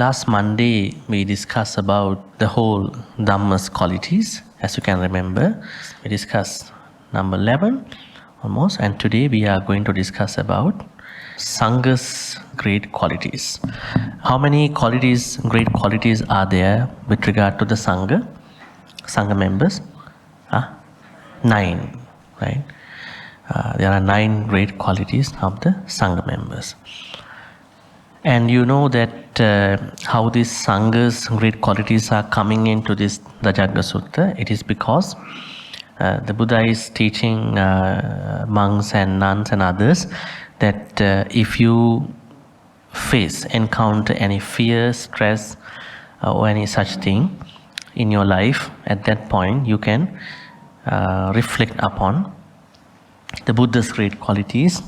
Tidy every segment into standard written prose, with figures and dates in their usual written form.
Last Monday, we discussed about the whole Dhamma's qualities. As you can remember, we discussed number 11 almost, and today we are going to discuss about Sangha's great qualities. How many qualities, great qualities are there with regard to the Sangha? Sangha members? 9, right? There are 9 great qualities of the Sangha members. And you know that how these Sangha's great qualities are coming into this Dhajjha Sutta. It is because the Buddha is teaching monks and nuns and others that if you encounter any fear, stress, or any such thing in your life, at that point you can reflect upon the Buddha's great qualities.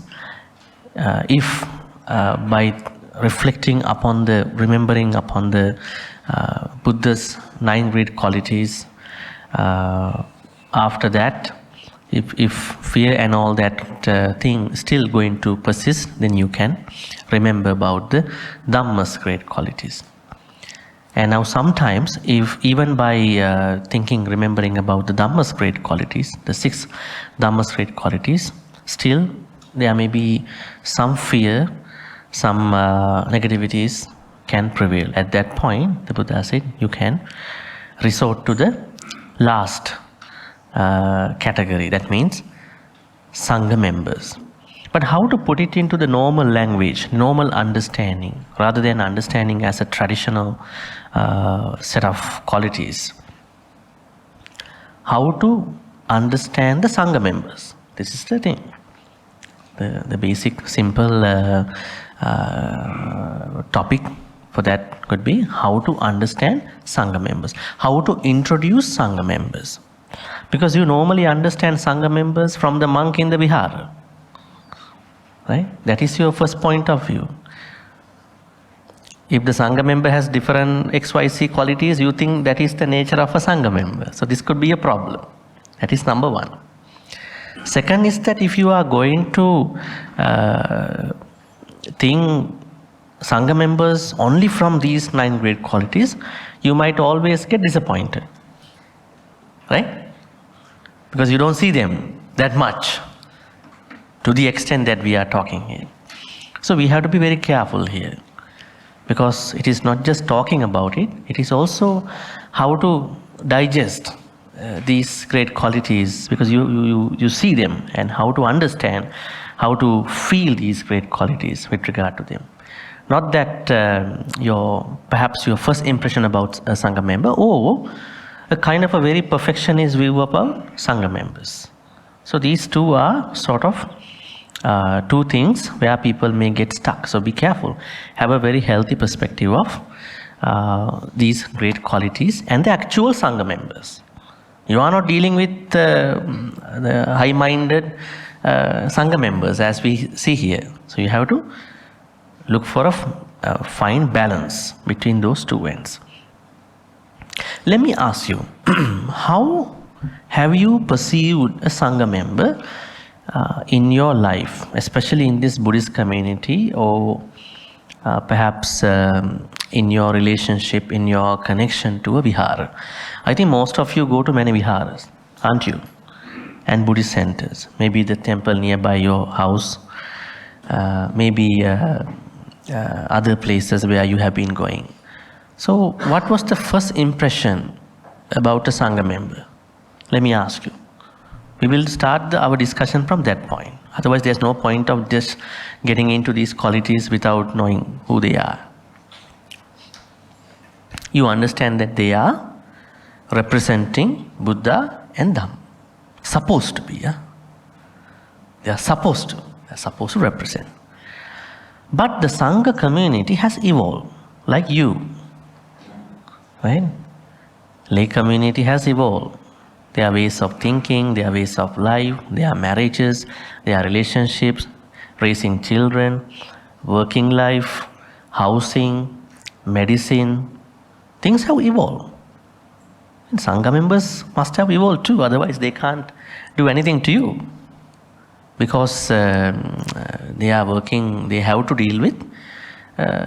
If by reflecting upon remembering upon the Buddha's 9 great qualities, after that, if fear and all that thing still going to persist, then you can remember about the Dhamma's great qualities. And now sometimes, if even by remembering about the Dhamma's great qualities, the 6 Dhamma's great qualities, still there may be some fear, some negativities can prevail. At that point, the Buddha said, you can resort to the last category. That means Sangha members. But how to put it into the normal language, normal understanding, rather than understanding as a traditional set of qualities. How to understand the Sangha members. This is the thing. The basic, simple topic for that could be how to understand Sangha members. How to introduce Sangha members. Because you normally understand Sangha members from the monk in the Vihara. Right? That is your first point of view. If the Sangha member has different XYZ qualities, you think that is the nature of a Sangha member. So this could be a problem. That is number 1. Second is that if you are going to think Sangha members only from these 9 great qualities, you might always get disappointed. Right? Because you don't see them that much to the extent that we are talking here. So we have to be very careful here. Because it is not just talking about it, it is also how to digest these great qualities, because you see them, and how to understand, how to feel these great qualities with regard to them. Not that perhaps your first impression about a Sangha member, or a kind of a very perfectionist view about Sangha members. So these two are sort of 2 things where people may get stuck. So be careful. Have a very healthy perspective of these great qualities and the actual Sangha members. You are not dealing with the high-minded Sangha members as we see here. So you have to look for a fine balance between those 2 ends. Let me ask you, how have you perceived a Sangha member in your life, especially in this Buddhist community, or perhaps in your relationship, in your connection to a Vihara? I think most of you go to many Viharas, aren't you? And Buddhist centers. Maybe the temple nearby your house, maybe other places where you have been going. So what was the first impression about a Sangha member? Let me ask you. We will start our discussion from that point. Otherwise, there's no point of just getting into these qualities without knowing who they are. You understand that they are representing Buddha and Dhamma. Supposed to be, yeah? They are supposed to represent. But the Sangha community has evolved, like you. Right? Lay community has evolved. Their ways of thinking, their ways of life, their marriages, their relationships, raising children, working life, housing, medicine, things have evolved. And Sangha members must have evolved too, otherwise they can't do anything to you. Because they are working, they have to deal with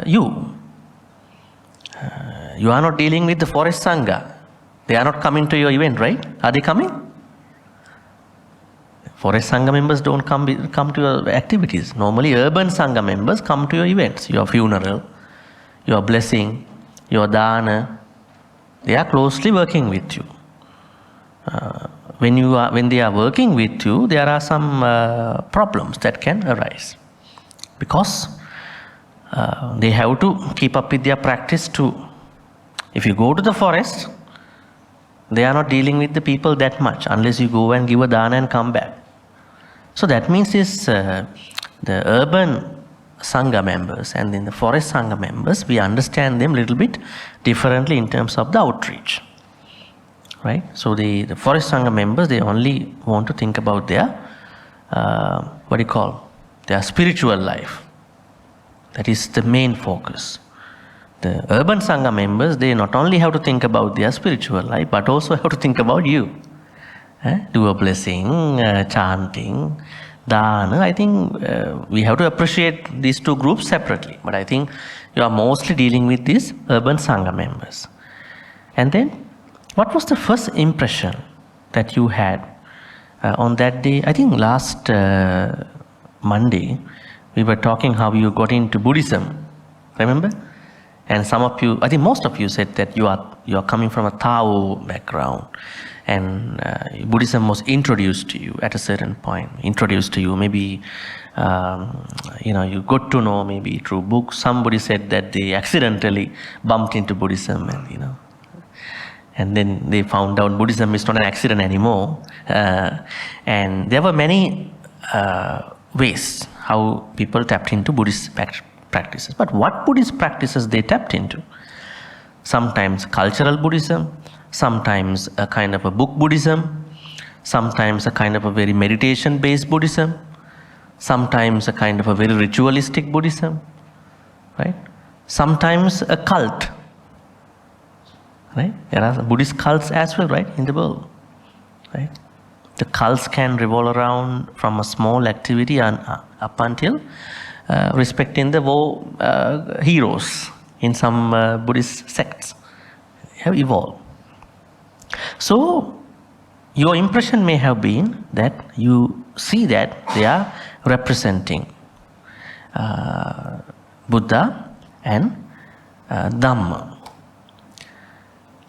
you. You are not dealing with the forest Sangha. They are not coming to your event, right? Are they coming? Forest Sangha members don't come to your activities. Normally, urban Sangha members come to your events, your funeral, your blessing, your dana. They are closely working with you. When they are working with you, there are some problems that can arise because they have to keep up with their practice too. If you go to the forest, they are not dealing with the people that much unless you go and give a dana and come back. So that means the urban Sangha members and then the forest Sangha members, we understand them a little bit differently in terms of the outreach. Right? So the forest Sangha members, they only want to think about their, their spiritual life. That is the main focus. The urban Sangha members, they not only have to think about their spiritual life, but also have to think about you. Do a blessing, chanting, dana. I think we have to appreciate these two groups separately. But I think you are mostly dealing with these urban Sangha members. And then, what was the first impression that you had on that day? I think last Monday, we were talking how you got into Buddhism. Remember? And some of you, I think most of you said that you are coming from a Tao background. And Buddhism was introduced to you at a certain point. Introduced to you, maybe you got to know maybe through books. Somebody said that they accidentally bumped into Buddhism, and then they found out Buddhism is not an accident anymore. And there were many ways how people tapped into Buddhist practices. But what Buddhist practices they tapped into? Sometimes cultural Buddhism, sometimes a kind of a book Buddhism, sometimes a kind of a very meditation-based Buddhism, sometimes a kind of a very ritualistic Buddhism, right? Sometimes a cult, right? There are Buddhist cults as well, right, in the world, right? The cults can revolve around from a small activity and up until respecting the war heroes in some Buddhist sects have evolved. So, your impression may have been that you see that they are representing Buddha and Dhamma.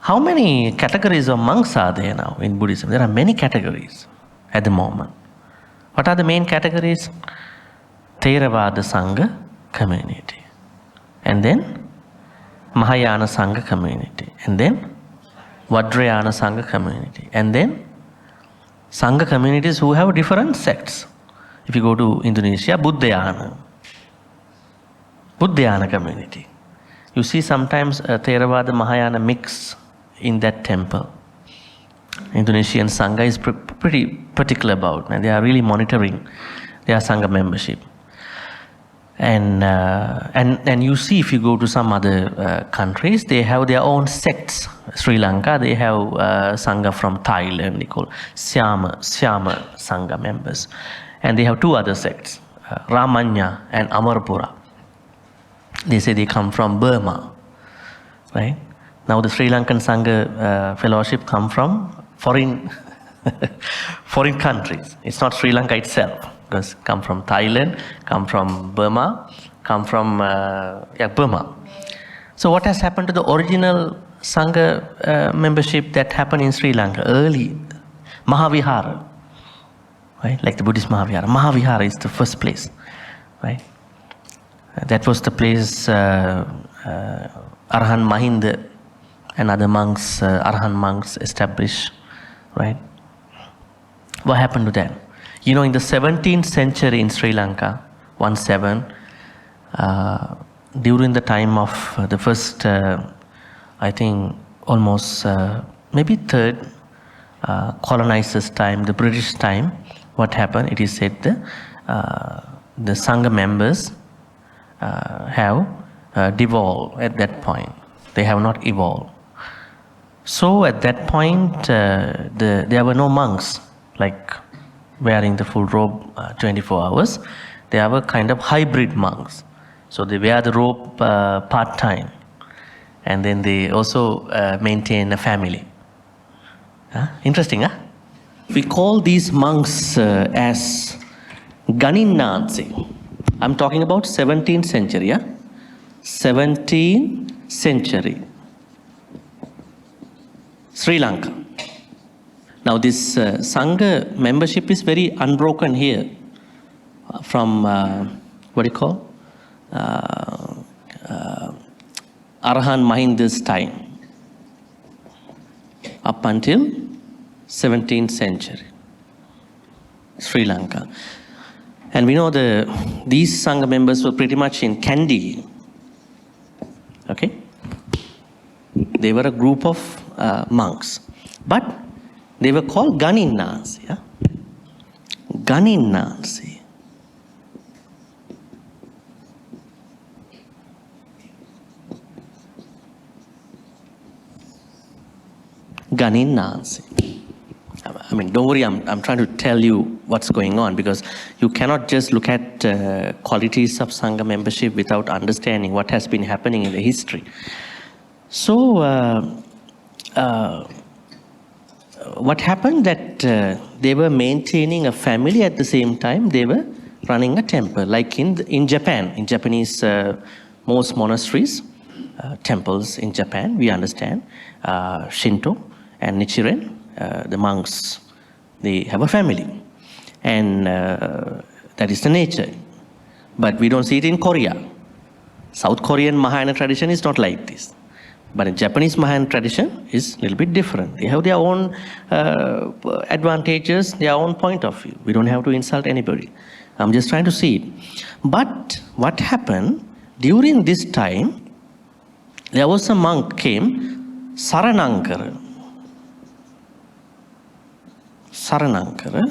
How many categories of monks are there now in Buddhism? There are many categories at the moment. What are the main categories? Theravada Sangha community. And then Mahayana Sangha community. And then Vajrayana Sangha community. And then Sangha communities who have different sects. If you go to Indonesia, Buddhayana community. You see sometimes a Theravada Mahayana mix in that temple. Indonesian Sangha is pretty particular about, and they are really monitoring their Sangha membership. And you see if you go to some other countries, they have their own sects. Sri Lanka, they have Sangha from Thailand, they call Syama Sangha members. And they have two other sects, Ramanya and Amarpura. They say they come from Burma, right? Now the Sri Lankan Sangha fellowship come from foreign countries. It's not Sri Lanka itself. Because come from Thailand, come from Burma, come from Burma. So what has happened to the original Sangha membership that happened in Sri Lanka, early Mahavihara, right? Like the Buddhist Mahavihara. Mahavihara is the first place, right? That was the place Arhan Mahinda and other monks, Arhan monks established, right? What happened to that? You know, in the 17th century in Sri Lanka, 17, during the time of the first, I think almost maybe third colonizers' time, the British time, what happened? It is said the Sangha members have devolved at that point. They have not evolved. So at that point, there were no monks like wearing the full robe 24 hours. They were kind of hybrid monks. So they wear the robe part-time. And then they also maintain a family. Interesting, huh? We call these monks as Ganinansi. I'm talking about 17th century, yeah? 17th century. Sri Lanka. Now this Sangha membership is very unbroken here from, what do you call? Arahan Mahinda's time up until 17th century, Sri Lanka. And we know these Sangha members were pretty much in Kandy. Okay? They were a group of monks. But they were called Ganinansi. Yeah? Ganinansi. Ganinansi. I mean, don't worry, I'm trying to tell you what's going on, because you cannot just look at qualities of Sangha membership without understanding what has been happening in the history. So, what happened that they were maintaining a family at the same time they were running a temple, like in Japan, in Japanese most monasteries, temples in Japan, we understand, Shinto and Nichiren, the monks, they have a family, and that is the nature. But we don't see it in Korea. South Korean Mahayana tradition is not like this. But in Japanese Mahayana tradition is a little bit different. They have their own advantages, their own point of view. We don't have to insult anybody. I'm just trying to see it. But what happened during this time, there was a monk came, Saranankara. Saranankara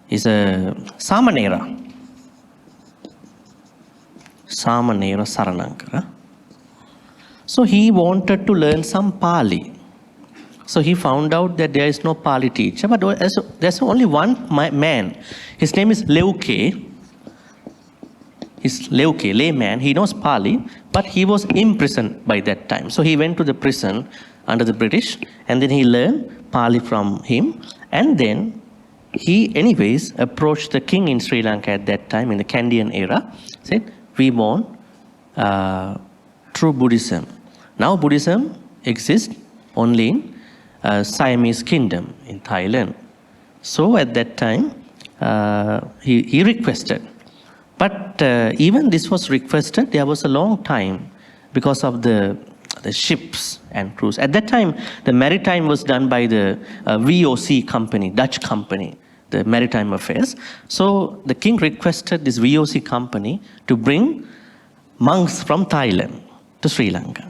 is a Samanera. Samanera Saranankara. So he wanted to learn some Pali. So he found out that there is no Pali teacher, but there's only one man. His name is Leuke. He's Leuke, layman. He knows Pali, but he was imprisoned by that time. So he went to the prison under the British, and then he learned Pali from him. And then he, anyways, approached the king in Sri Lanka at that time, in the Kandyan era, said, we want true Buddhism. Now Buddhism exists only in Siamese kingdom in Thailand. So at that time, he requested. But even this was requested, there was a long time because of the ships and crews. At that time, the maritime was done by the VOC company, Dutch company, the maritime affairs. So the king requested this VOC company to bring monks from Thailand to Sri Lanka.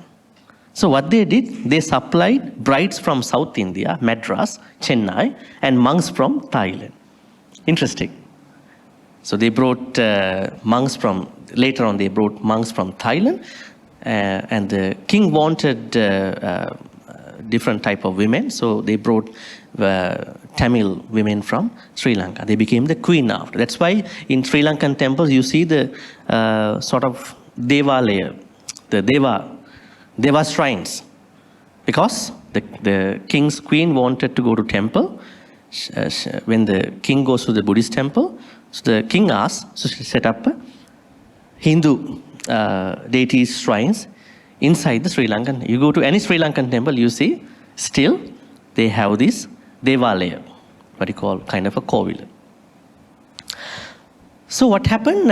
So what they did, they supplied brides from South India, Madras, Chennai, and monks from Thailand. Interesting. So they brought monks from, later on they brought monks from Thailand, and the king wanted different type of women, so they brought Tamil women from Sri Lanka. They became the queen after. That's why in Sri Lankan temples you see the sort of Devalaya, the Deva shrines, because the king's queen wanted to go to temple. When the king goes to the Buddhist temple, so the king asked, so she set up a Hindu deities shrines inside the Sri Lankan. You go to any Sri Lankan temple, you see still they have this Devalaya, what you call kind of a kovil. So what happened,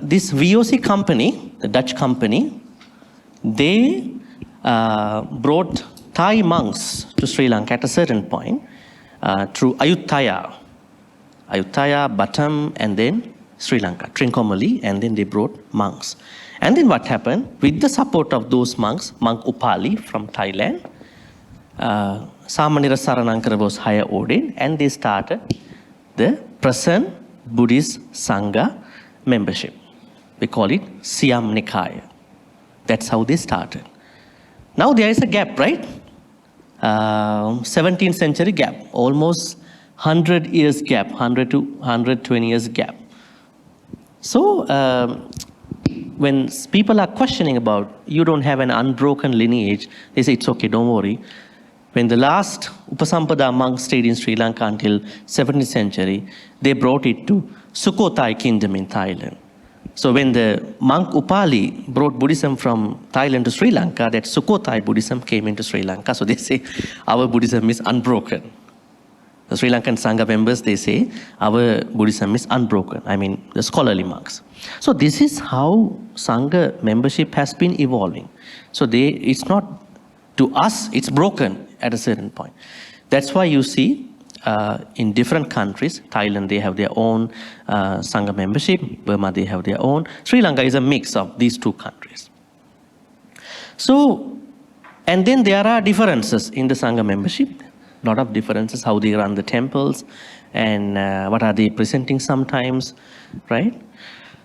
this VOC company, the Dutch company, they brought Thai monks to Sri Lanka at a certain point through Ayutthaya, Batam, and then Sri Lanka, Trincomalee, and then they brought monks. And then what happened, with the support of those monks, Monk Upali from Thailand, Samanera Saranankara was higher ordained, and they started the present Buddhist Sangha membership. We call it Siam Nikaya. That's how they started. Now there is a gap, right? 17th century gap, almost 100 years gap, 100 to 120 years gap. So when people are questioning about, you don't have an unbroken lineage, they say, it's okay, don't worry. When the last Upasampada monk stayed in Sri Lanka until 17th century, they brought it to Sukhothai kingdom in Thailand. So when the monk Upali brought Buddhism from Thailand to Sri Lanka, that Sukhothai Buddhism came into Sri Lanka. So they say our Buddhism is unbroken. The Sri Lankan Sangha members, they say our Buddhism is unbroken. I mean, the scholarly monks. So this is how Sangha membership has been evolving. So it's not, to us, it's broken at a certain point. That's why you see in different countries, Thailand, they have their own Sangha membership, Burma, they have their own. Sri Lanka is a mix of these two countries. So, and then there are differences in the Sangha membership, a lot of differences, how they run the temples, and what are they presenting sometimes, right?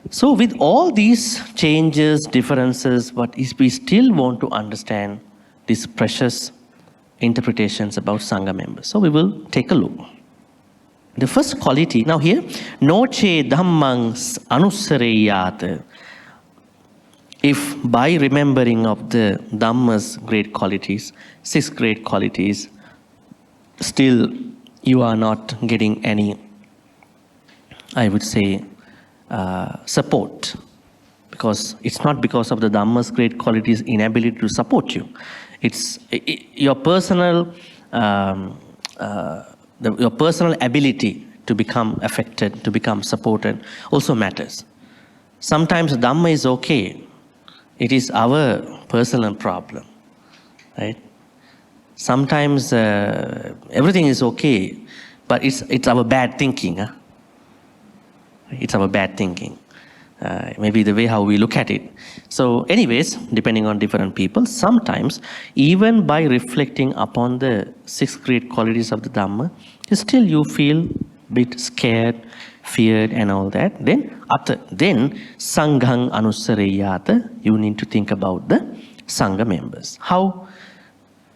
So with all these changes, differences, what is, we still want to understand these precious interpretations about Sangha members. So we will take a look. The first quality, now here, noche dhammang anusareyat. If by remembering of the Dhamma's great qualities, 6 great qualities, still you are not getting any, I would say, support. Because it's not because of the Dhamma's great qualities inability to support you. It's your personal, your personal ability to become affected, to become supported also matters. Sometimes Dhamma is okay. It is our personal problem, right? Sometimes everything is okay, but it's our bad thinking. Huh? It's our bad thinking. Maybe the way how we look at it. So anyways, depending on different people, sometimes even by reflecting upon the 6 great qualities of the Dhamma, still you feel a bit scared, feared and all that. Then Sanghang Anusareyata, you need to think about the Sangha members. How?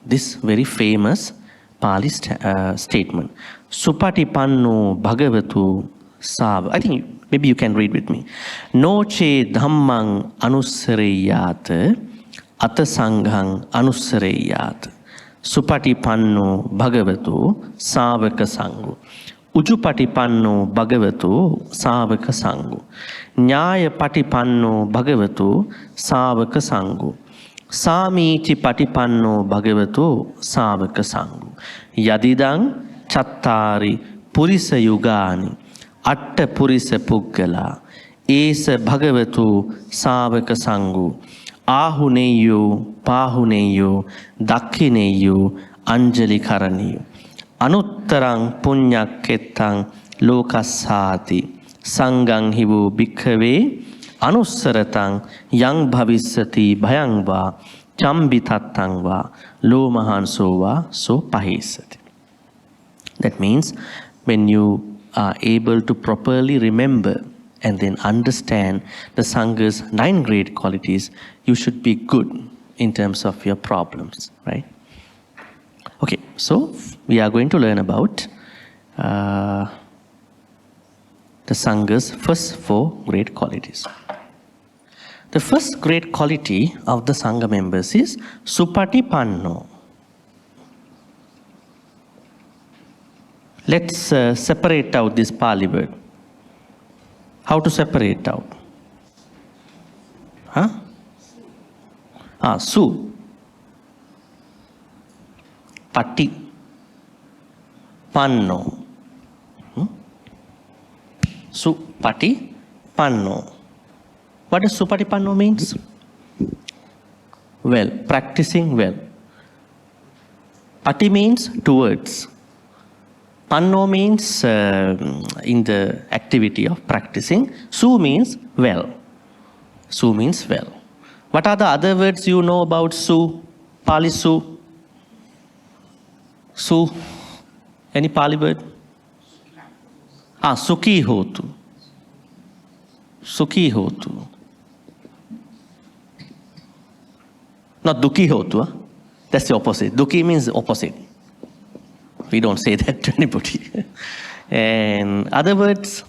This very famous Pali statement. Supatipanno Bhagavatu Sava. I think maybe you can read with me. Noche dhammang anusareyat ata sanghang anusareyat supatipanno bhagavatu savaka sanghu ujupatipanno bhagavatu savaka sanghu nyaya patipanno bhagavatu savaka sanghu samiti patipanno bhagavatu savaka sanghu yadidang chattari purisa yugani Atta Purisa Puggala, Esa Bhagavatu Savaka Sanghu, Ahuneyo, Pahuneyo, Dakhineyo, Anjali Karaniyo, Anuttarang Punyaketang Lokasati, Sangang Hivu Bhikkave, Anusaratang, Yang Bhavisati Bhayangva, Chambitatangva, Lo Mahansova, So Pahisati. That means when you are able to properly remember and then understand the Sangha's 9 great qualities, you should be good in terms of your problems, right? Okay, so we are going to learn about the Sangha's first 4 great qualities. The first great quality of the Sangha members is Supatipanno. Let's separate out this Pali word. How to separate out? Huh? Su. Pati. Panno. Su. Pati. Panno. What does Supati Panno means? Well, practicing well. Pati means towards. Panno means in the activity of practicing. Su means well. Su means well. What are the other words you know about Su? Pali Su? Su? Any Pali word? Sukhi hotu. Sukhi hotu. Not dukhi hotu. Huh? That's the opposite. Dukhi means opposite. We don't say that to anybody. And other words,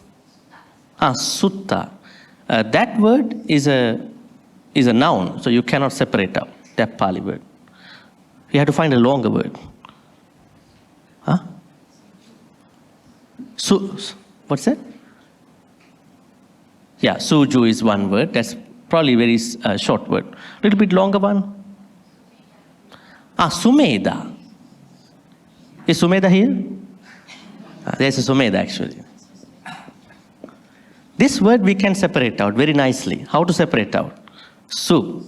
sutta. That word is a is a noun, so you cannot separate out that Pali word. You have to find a longer word. Huh? What's that? Yeah, suju is one word. That's probably a very short word. A little bit longer one. Sumeda. Is Sumeda here? There's a Sumeda actually. This word we can separate out very nicely. How to separate out? Su.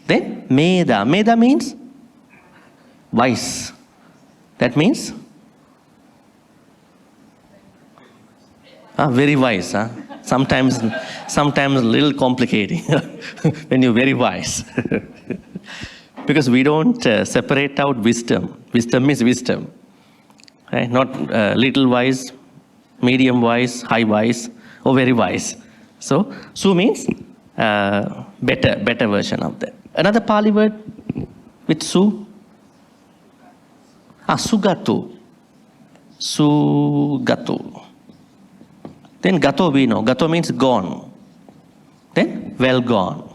Then Meda. Meda means wise. That means very wise. Sometimes a little complicating when you're very wise. Because we don't separate out wisdom. Wisdom is wisdom. Right? Not little wise, medium wise, high wise, or very wise. So, Su means better version of that. Another Pali word with Su. Sugatu. Sugatu. Then Gato we know. Gato means gone. Then well gone.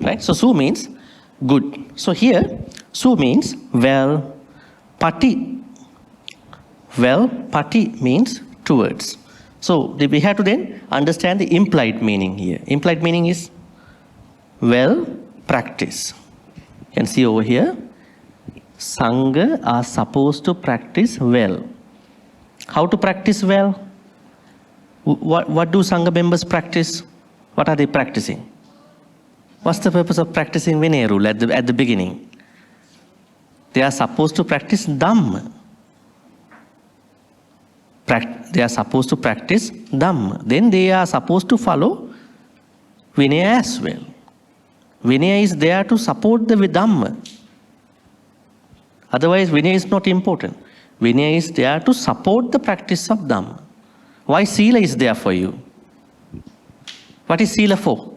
Right? So Su means good. So here, Su means well. Pati. Well, Pati means towards. So we have to then understand the implied meaning here. Implied meaning is well practice. You can see over here, Sangha are supposed to practice well. How to practice well? What do Sangha members practice? What are they practicing? What's the purpose of practicing Vinaya rule at the beginning? They are supposed to practice Dhamma. They are supposed to practice Dhamma. Then they are supposed to follow Vinaya as well. Vinaya is there to support the Dhamma. Otherwise, Vinaya is not important. Vinaya is there to support the practice of Dhamma. Why Sila is there for you? What is Sila for?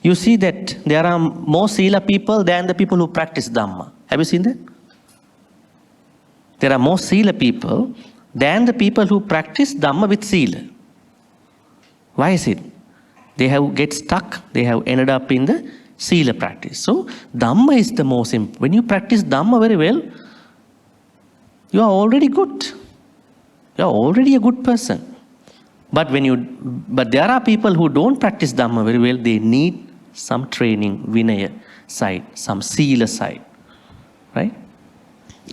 You see that there are more Sila people than the people who practice Dhamma. Have you seen that? There are more Sila people than the people who practice Dhamma with Sila. Why is it? They have get stuck. They have ended up in the Sila practice. So Dhamma is the most important. When you practice Dhamma very well, you are already good. You are already a good person. But there are people who don't practice Dhamma very well. They need some training, Vinaya side, some Sila side, right?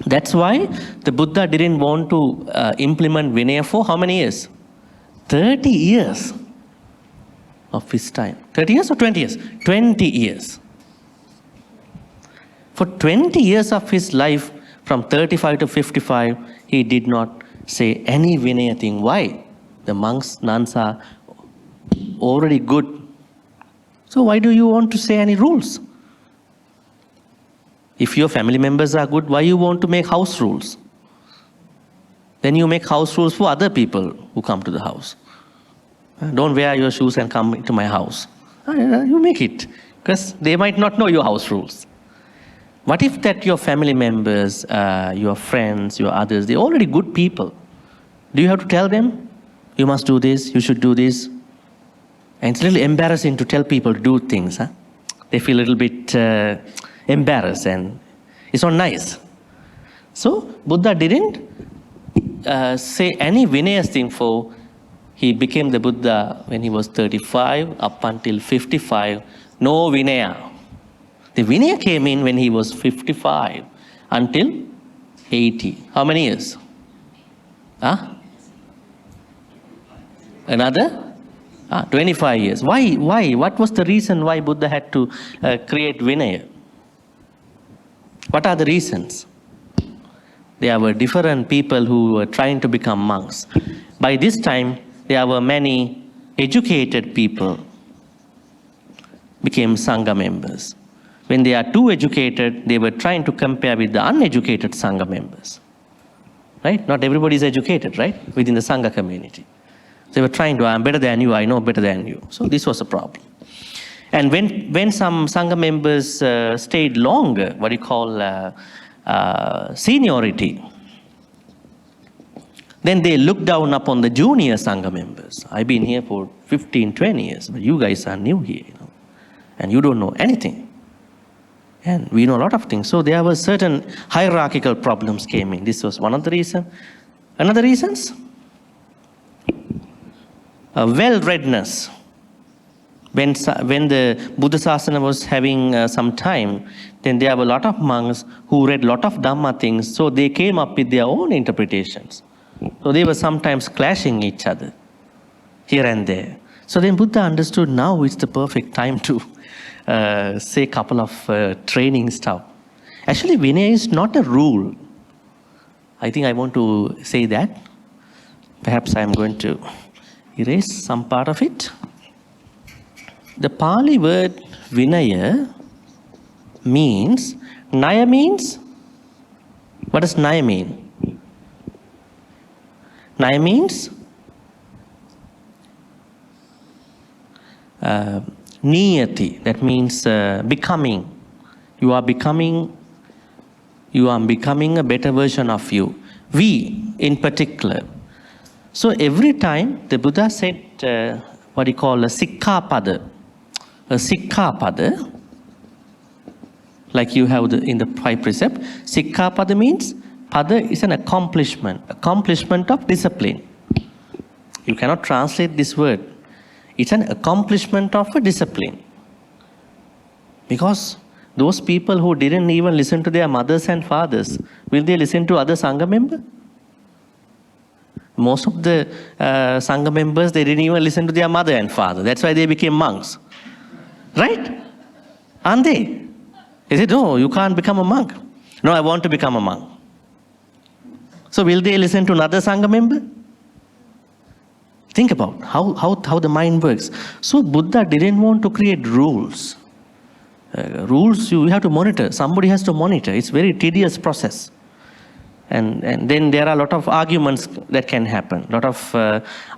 That's why the Buddha didn't want to implement Vinaya for how many years? 30 years of his time. 30 years or 20 years? 20 years. For 20 years of his life, from 35 to 55, he did not say any Vinaya thing. Why? The monks, nuns are already good. So why do you want to say any rules? If your family members are good, why you want to make house rules? Then you make house rules for other people who come to the house. Don't wear your shoes and come into my house. You make it, because they might not know your house rules. What if that your family members, your friends, your others, they're already good people? Do you have to tell them, you must do this, you should do this? And it's a little embarrassing to tell people to do things. They feel a little bit embarrassed, and it's not nice. So Buddha didn't say any Vinaya thing for. He became the Buddha when he was 35 up until 55. No Vinaya. The Vinaya came in when he was 55 until 80. How many years? Another 25 years. Why? What was the reason why Buddha had to create Vinaya? What are the reasons? There were different people who were trying to become monks. By this time, there were many educated people became Sangha members. When they are too educated, they were trying to compare with the uneducated Sangha members. Right? Not everybody is educated, right? Within the Sangha community. They were trying to, I'm better than you, I know better than you. So this was a problem. And when some Sangha members stayed longer, what you call seniority, Then they look down upon the junior Sangha members. I've been here for 15, 20 years, but you guys are new here, and you don't know anything. And we know a lot of things. So there were certain hierarchical problems came in. This was one of the reasons. Another reasons? Well-readness. When the Buddha Sasana was having some time, then there were a lot of monks who read a lot of Dhamma things, so they came up with their own interpretations. So they were sometimes clashing each other, here and there. So then Buddha understood now it's the perfect time to say a couple of training stuff. Actually, Vinaya is not a rule. I think I want to say that. Perhaps I'm going to erase some part of it. The Pali word Vinaya means, Naya means, what does Naya mean? Naya means niyati, that means becoming. You are becoming a better version of you. We, in particular. So every time the Buddha said what he called a Sikkapada. A Sikkapada, like you have in the 5 precepts. Sikkapada means, Pada is an accomplishment of discipline. You cannot translate this word. It's an accomplishment of a discipline. Because those people who didn't even listen to their mothers and fathers, will they listen to other Sangha members? Most of the Sangha members, they didn't even listen to their mother and father. That's why they became monks. Right? Aren't they? They said, no, you can't become a monk. No, I want to become a monk. So will they listen to another Sangha member? Think about how the mind works. So Buddha didn't want to create rules. Rules you have to monitor. Somebody has to monitor. It's a very tedious process. And then there are a lot of arguments that can happen, a lot of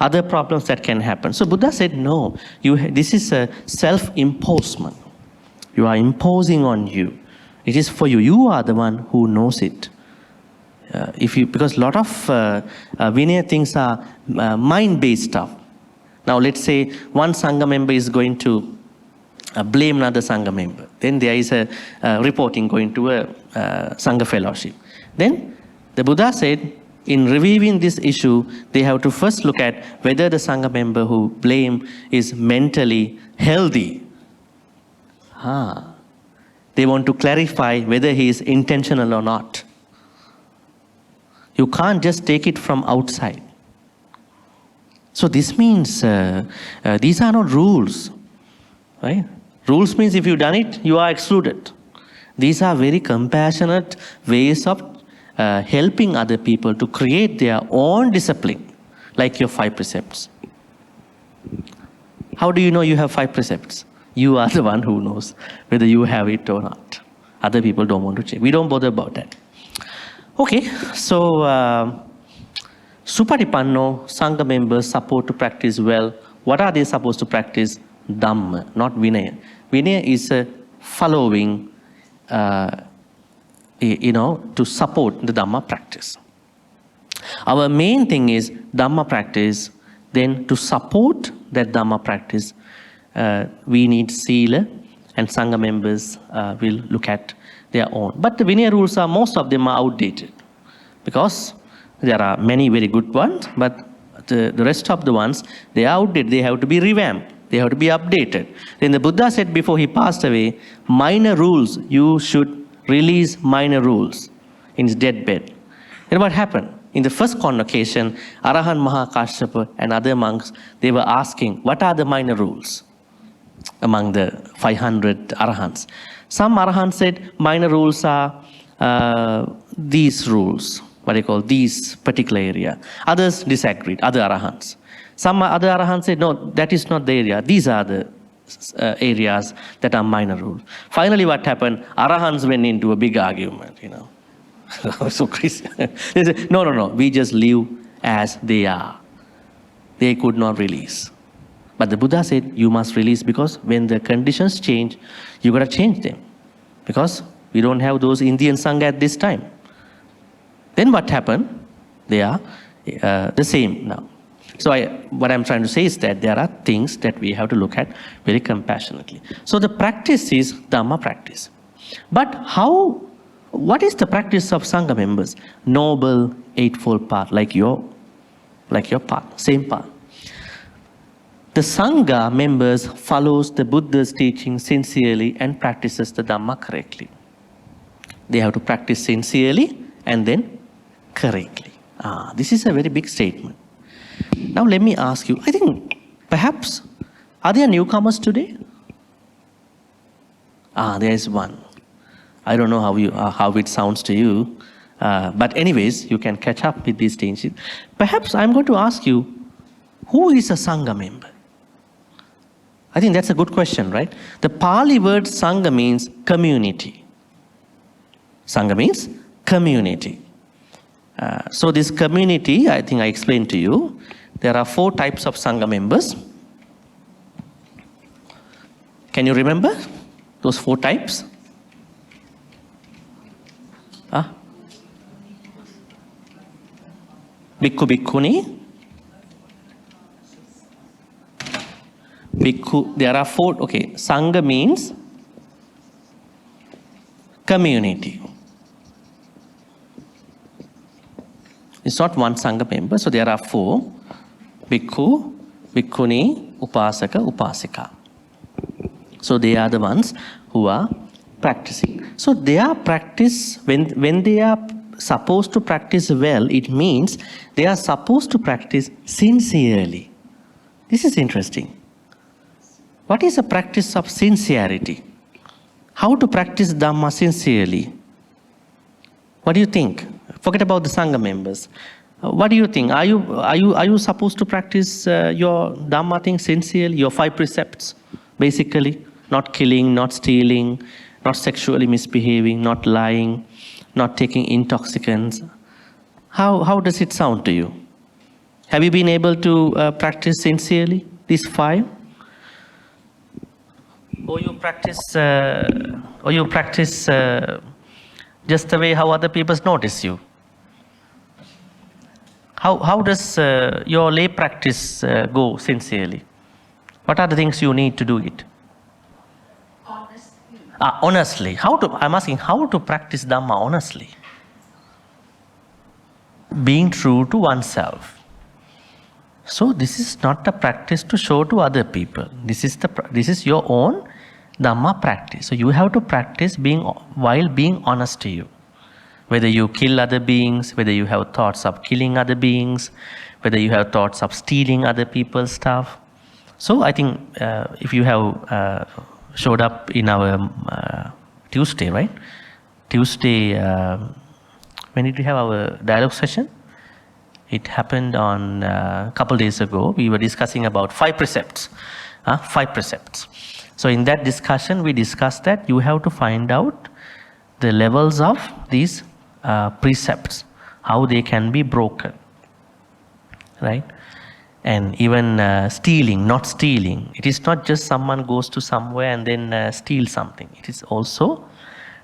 other problems that can happen. So Buddha said, no, this is a self-imposement. You are imposing on you. It is for you. You are the one who knows it. Because a lot of Vinaya things are mind-based stuff. Now let's say one Sangha member is going to blame another Sangha member. Then there is a reporting going to a Sangha fellowship. Then the Buddha said, in reviewing this issue, they have to first look at whether the Sangha member who blame is mentally healthy. They want to clarify whether he is intentional or not. You can't just take it from outside. So this means these are not rules, right? Rules means if you've done it, you are excluded. These are very compassionate ways of helping other people to create their own discipline, like your 5 precepts. How do you know you have 5 precepts? You are the one who knows whether you have it or not. Other people don't want to check. We don't bother about that. Okay, so Supatipanno, Sangha members support to practice well. What are they supposed to practice? Dhamma, not Vinaya. Vinaya is a following, to support the Dhamma practice. Our main thing is Dhamma practice. Then to support that Dhamma practice, we need Sila, and Sangha members will look at their own. But the Vinaya rules are, most of them are outdated. Because there are many very good ones, but the rest of the ones, they are outdated. They have to be revamped. They have to be updated. Then the Buddha said before he passed away, minor rules, you should release minor rules in his deathbed. Then what happened? In the first convocation, Arahant Maha Kashyapa and other monks, they were asking, what are the minor rules among the 500 Arahants? Some Arahants said minor rules are these rules, what they call these particular area. Others disagreed, other Arahants. Some other Arahants said, no, that is not the area. These are the areas that are minor rules. Finally, what happened? Arahants went into a big argument, So Christian. They said, no, we just live as they are. They could not release. But the Buddha said, you must release, because when the conditions change, you got to change them. Because we don't have those Indian Sangha at this time. Then what happened? the same now. So what I'm trying to say is that there are things that we have to look at very compassionately. So the practice is Dhamma practice. But what is the practice of Sangha members? Noble Eightfold Path, like your path, same path. The Sangha members follows the Buddha's teaching sincerely and practices the Dhamma correctly. They have to practice sincerely and then correctly. This is a very big statement. Now let me ask you, I think perhaps, are there newcomers today? There is one. I don't know how it sounds to you, but anyways, you can catch up with these things. Perhaps I'm going to ask you, who is a Sangha member? I think that's a good question, right? The Pali word Sangha means community. Sangha means community. So this community, I think I explained to you, there are 4 types of Sangha members. Can you remember those 4 types? Bhikkhu, Bhikkhuni. Bhikkhu, there are 4, okay, Sangha means community. It's not one Sangha member, so there are 4. Bhikkhu, Bhikkhuni, Upasaka, Upasika. So they are the ones who are practicing. So their practice, when they are supposed to practice well, it means they are supposed to practice sincerely. This is interesting. What is the practice of sincerity? How to practice Dhamma sincerely? What do you think? Forget about the Sangha members. What do you think? Are you supposed to practice your Dhamma thing sincerely? Your 5 precepts, basically. Not killing, not stealing, not sexually misbehaving, not lying, not taking intoxicants. How does it sound to you? Have you been able to practice sincerely these 5? Or you practice just the way how other people notice you? How does your lay practice go sincerely? What are the things you need to do it? Honestly. I'm asking how to practice Dhamma honestly. Being true to oneself. So this is not a practice to show to other people. This is your own Dhamma practice. So you have to practice while being honest to you. Whether you kill other beings, whether you have thoughts of killing other beings, whether you have thoughts of stealing other people's stuff. So I think if you have showed up in our Tuesday, right? Tuesday, when did we have our dialogue session? It happened on a couple days ago. We were discussing about 5 precepts. 5 precepts. So in that discussion, we discussed that you have to find out the levels of these precepts, how they can be broken, right? And even stealing, not stealing. It is not just someone goes to somewhere and then steals something. It is also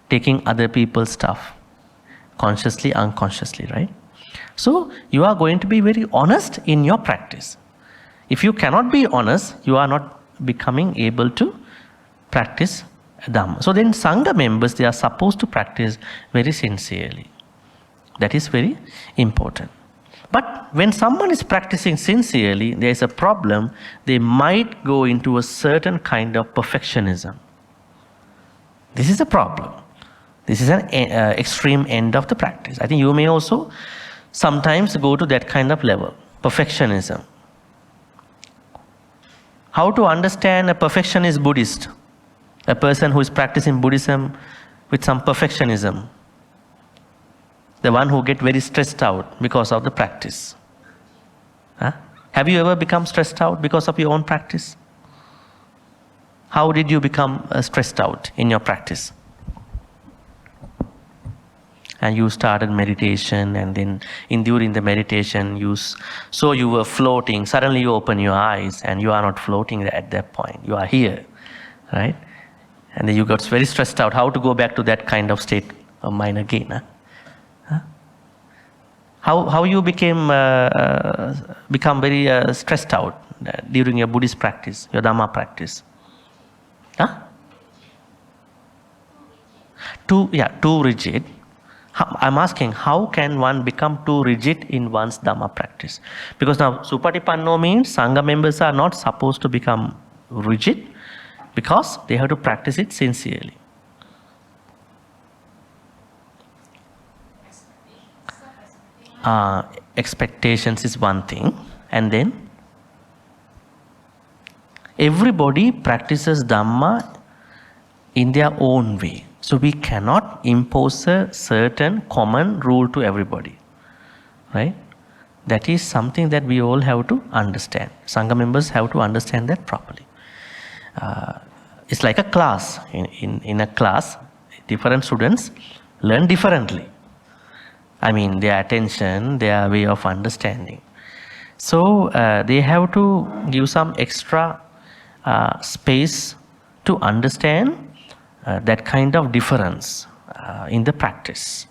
taking other people's stuff, consciously, unconsciously, right? So you are going to be very honest in your practice. If you cannot be honest, you are not becoming able to practice Dhamma. So then Sangha members, they are supposed to practice very sincerely. That is very important. But when someone is practicing sincerely, there is a problem. They might go into a certain kind of perfectionism. This is a problem. This is an extreme end of the practice. I think you may also sometimes go to that kind of level, perfectionism. How to understand a perfectionist Buddhist? A person who is practicing Buddhism with some perfectionism. The one who gets very stressed out because of the practice. Have you ever become stressed out because of your own practice? How did you become stressed out in your practice? And you started meditation, and then during the meditation you were floating. Suddenly you open your eyes and you are not floating at that point. You are here, right? And then you got very stressed out. How to go back to that kind of state of mind again? How you become very stressed out during your Buddhist practice, your Dhamma practice? Huh? Too rigid. I'm asking, how can one become too rigid in one's Dhamma practice? Because now Supatipanno means Sangha members are not supposed to become rigid because they have to practice it sincerely. Expectations is one thing, and then everybody practices Dhamma in their own way. So we cannot impose a certain common rule to everybody, right? That is something that we all have to understand. Sangha members have to understand that properly. It's like a class. In a class, different students learn differently. I mean, their attention, their way of understanding. So they have to give some extra space to understand that kind of difference in the practice.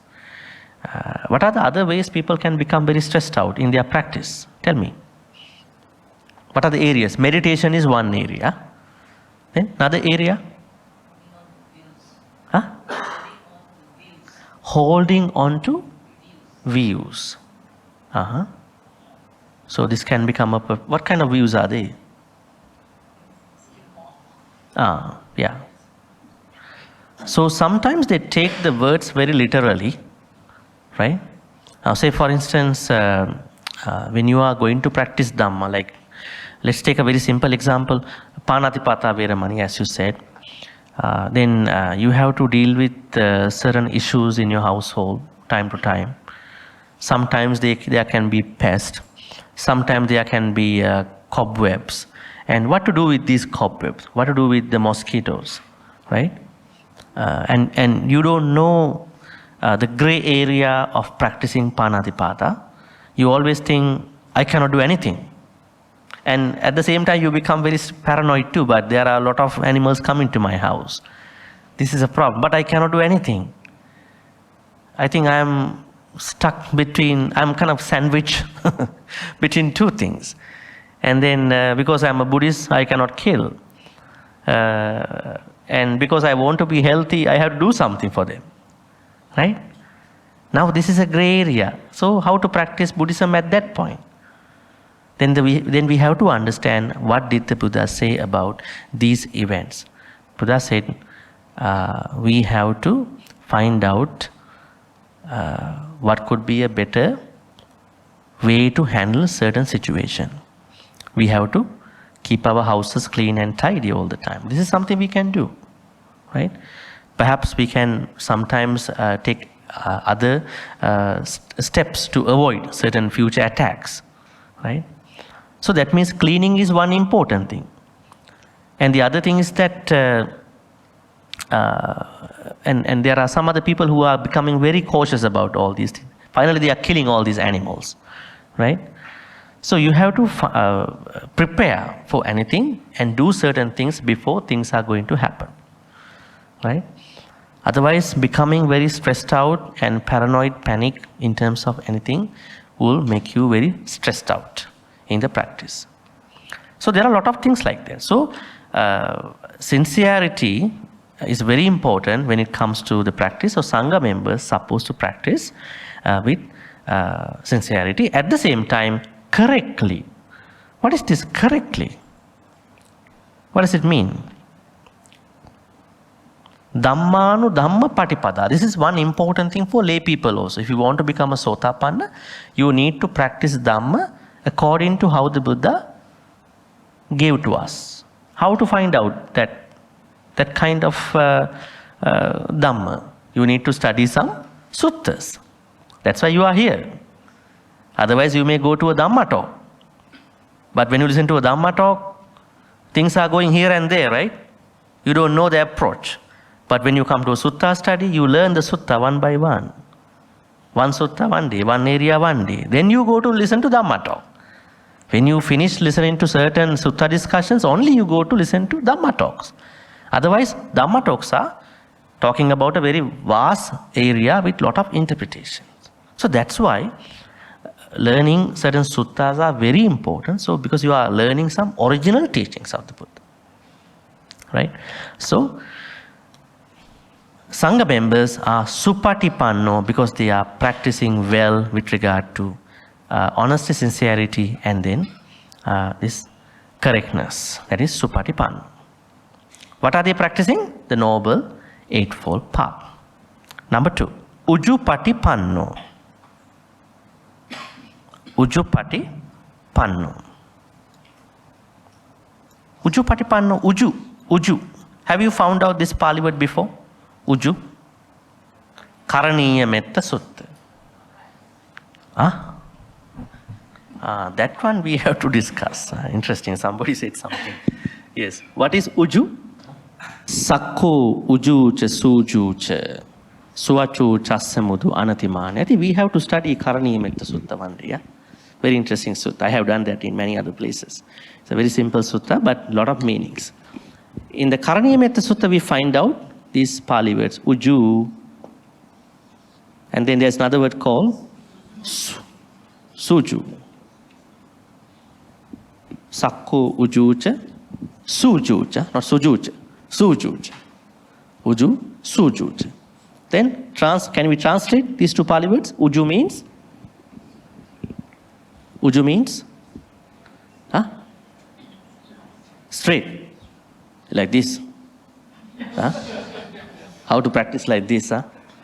What are the other ways people can become very stressed out in their practice? Tell me. What are the areas? Meditation is one area. Then another area? Huh? Holding on to views. So this can become what kind of views are they? Yeah. So sometimes they take the words very literally, right? Now say for instance, when you are going to practice Dhamma, like let's take a very simple example, Panatipata Veramani, as you said, then you have to deal with certain issues in your household time to time. Sometimes there can be pests, sometimes there can be cobwebs. And what to do with these cobwebs? What to do with the mosquitoes, right? And you don't know the gray area of practicing Panatipata. You always think, I cannot do anything. And at the same time, you become very paranoid too, but there are a lot of animals coming to my house. This is a problem, but I cannot do anything. I think I'm stuck between, I'm kind of sandwiched between two things. And then because I'm a Buddhist, I cannot kill. And because I want to be healthy, I have to do something for them. Right? Now this is a gray area. So how to practice Buddhism at that point? Then we have to understand what did the Buddha say about these events. Buddha said we have to find out what could be a better way to handle certain situation. We have to keep our houses clean and tidy all the time. This is something we can do, right? Perhaps we can sometimes take other steps to avoid certain future attacks, right? So that means cleaning is one important thing. And the other thing is that, and there are some other people who are becoming very cautious about all these things. Finally, they are killing all these animals, right? So you have to prepare for anything and do certain things before things are going to happen, right? Otherwise, becoming very stressed out and paranoid, panic in terms of anything will make you very stressed out in the practice. So there are a lot of things like that. So sincerity is very important when it comes to the practice. So Sangha members are supposed to practice with sincerity. At the same time, correctly. What is this correctly? What does it mean? Dhammanu Dhamma Patipada. This is one important thing for lay people also. If you want to become a Sotapanna, you need to practice Dhamma according to how the Buddha gave to us. How to find out that kind of Dhamma? You need to study some suttas. That's why you are here. Otherwise, you may go to a Dhamma talk. But when you listen to a Dhamma talk, things are going here and there, right? You don't know the approach. But when you come to a sutta study, you learn the sutta one by one. One sutta one day, one area one day. Then you go to listen to Dhamma talk. When you finish listening to certain sutta discussions, only you go to listen to Dhamma talks. Otherwise, Dhamma talks are talking about a very vast area with lot of interpretations. So that's why learning certain suttas are very important. So because you are learning some original teachings of the Buddha. Right? So, Sangha members are supatipanno because they are practicing well with regard to honesty, sincerity, and then this correctness. That is supatipanno. What are they practicing? The Noble Eightfold Path. Number 2, ujupatipanno. Ujupatipanno. Ujupatipanno, uju. Have you found out this Pali word before? Uju. Karaniya Metta Sutta. That one we have to discuss. Interesting, somebody said something. Yes. What is uju? Sakko uju cha suju cha suachu chassamudu anatimani. I think we have to study Karaniya Metta Sutta one day. Yeah? Very interesting sutta. I have done that in many other places. It's a very simple sutta, but a lot of meanings. In the Karaniya Metta Sutta, we find out these Pali words, uju, and then there's another word called suju. Sakko ujucha, sujucha, not sujucha, sujucha. Uju, sujucha. Then, can we translate these two Pali words? Uju means? Uju means? Straight. Like this. How to practice like this?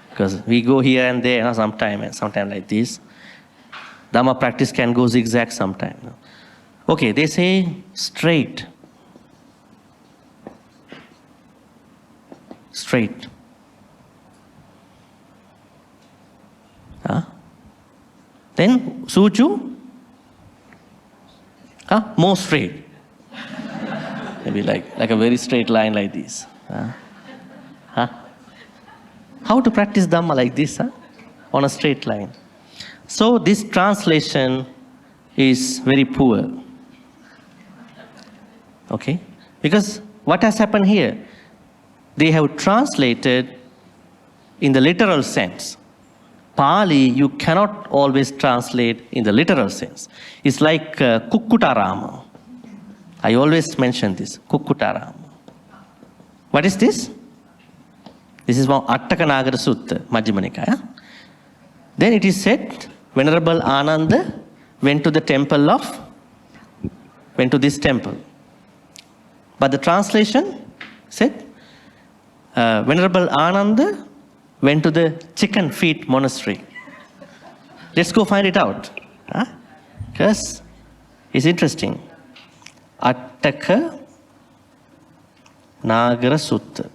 Because we go here and there sometime like this. Dharma practice can go zigzag sometime. Okay, they say straight. Straight. Then suju? More straight. Maybe like a very straight line like this. How to practice Dhamma like this, on a straight line? So this translation is very poor. Okay? Because what has happened here? They have translated in the literal sense. Pali, you cannot always translate in the literal sense. It's like Kukkutarama. I always mention this, Kukkutarama. What is this? This is from Attaka Nagara Sutta, Majjhima Nikaya. Then it is said, Venerable Ananda went to this temple. But the translation said, Venerable Ananda went to the chicken feet monastery. Let's go find it out. Because it's interesting. Attaka Nagara Sutta.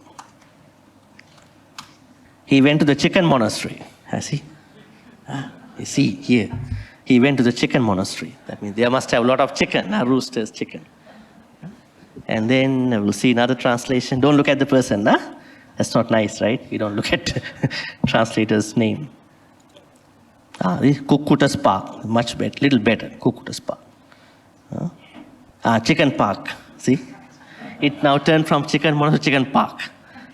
He went to the chicken monastery. Has he? You see here. He went to the chicken monastery. That means there must have a lot of chicken, roosters, chicken. And then we'll see another translation. Don't look at the person. That's not nice, right? We don't look at translator's name. This Kukkutas Park. Much better, little better. Kukkutas Park. Chicken park. See? It now turned from chicken monastery to chicken park.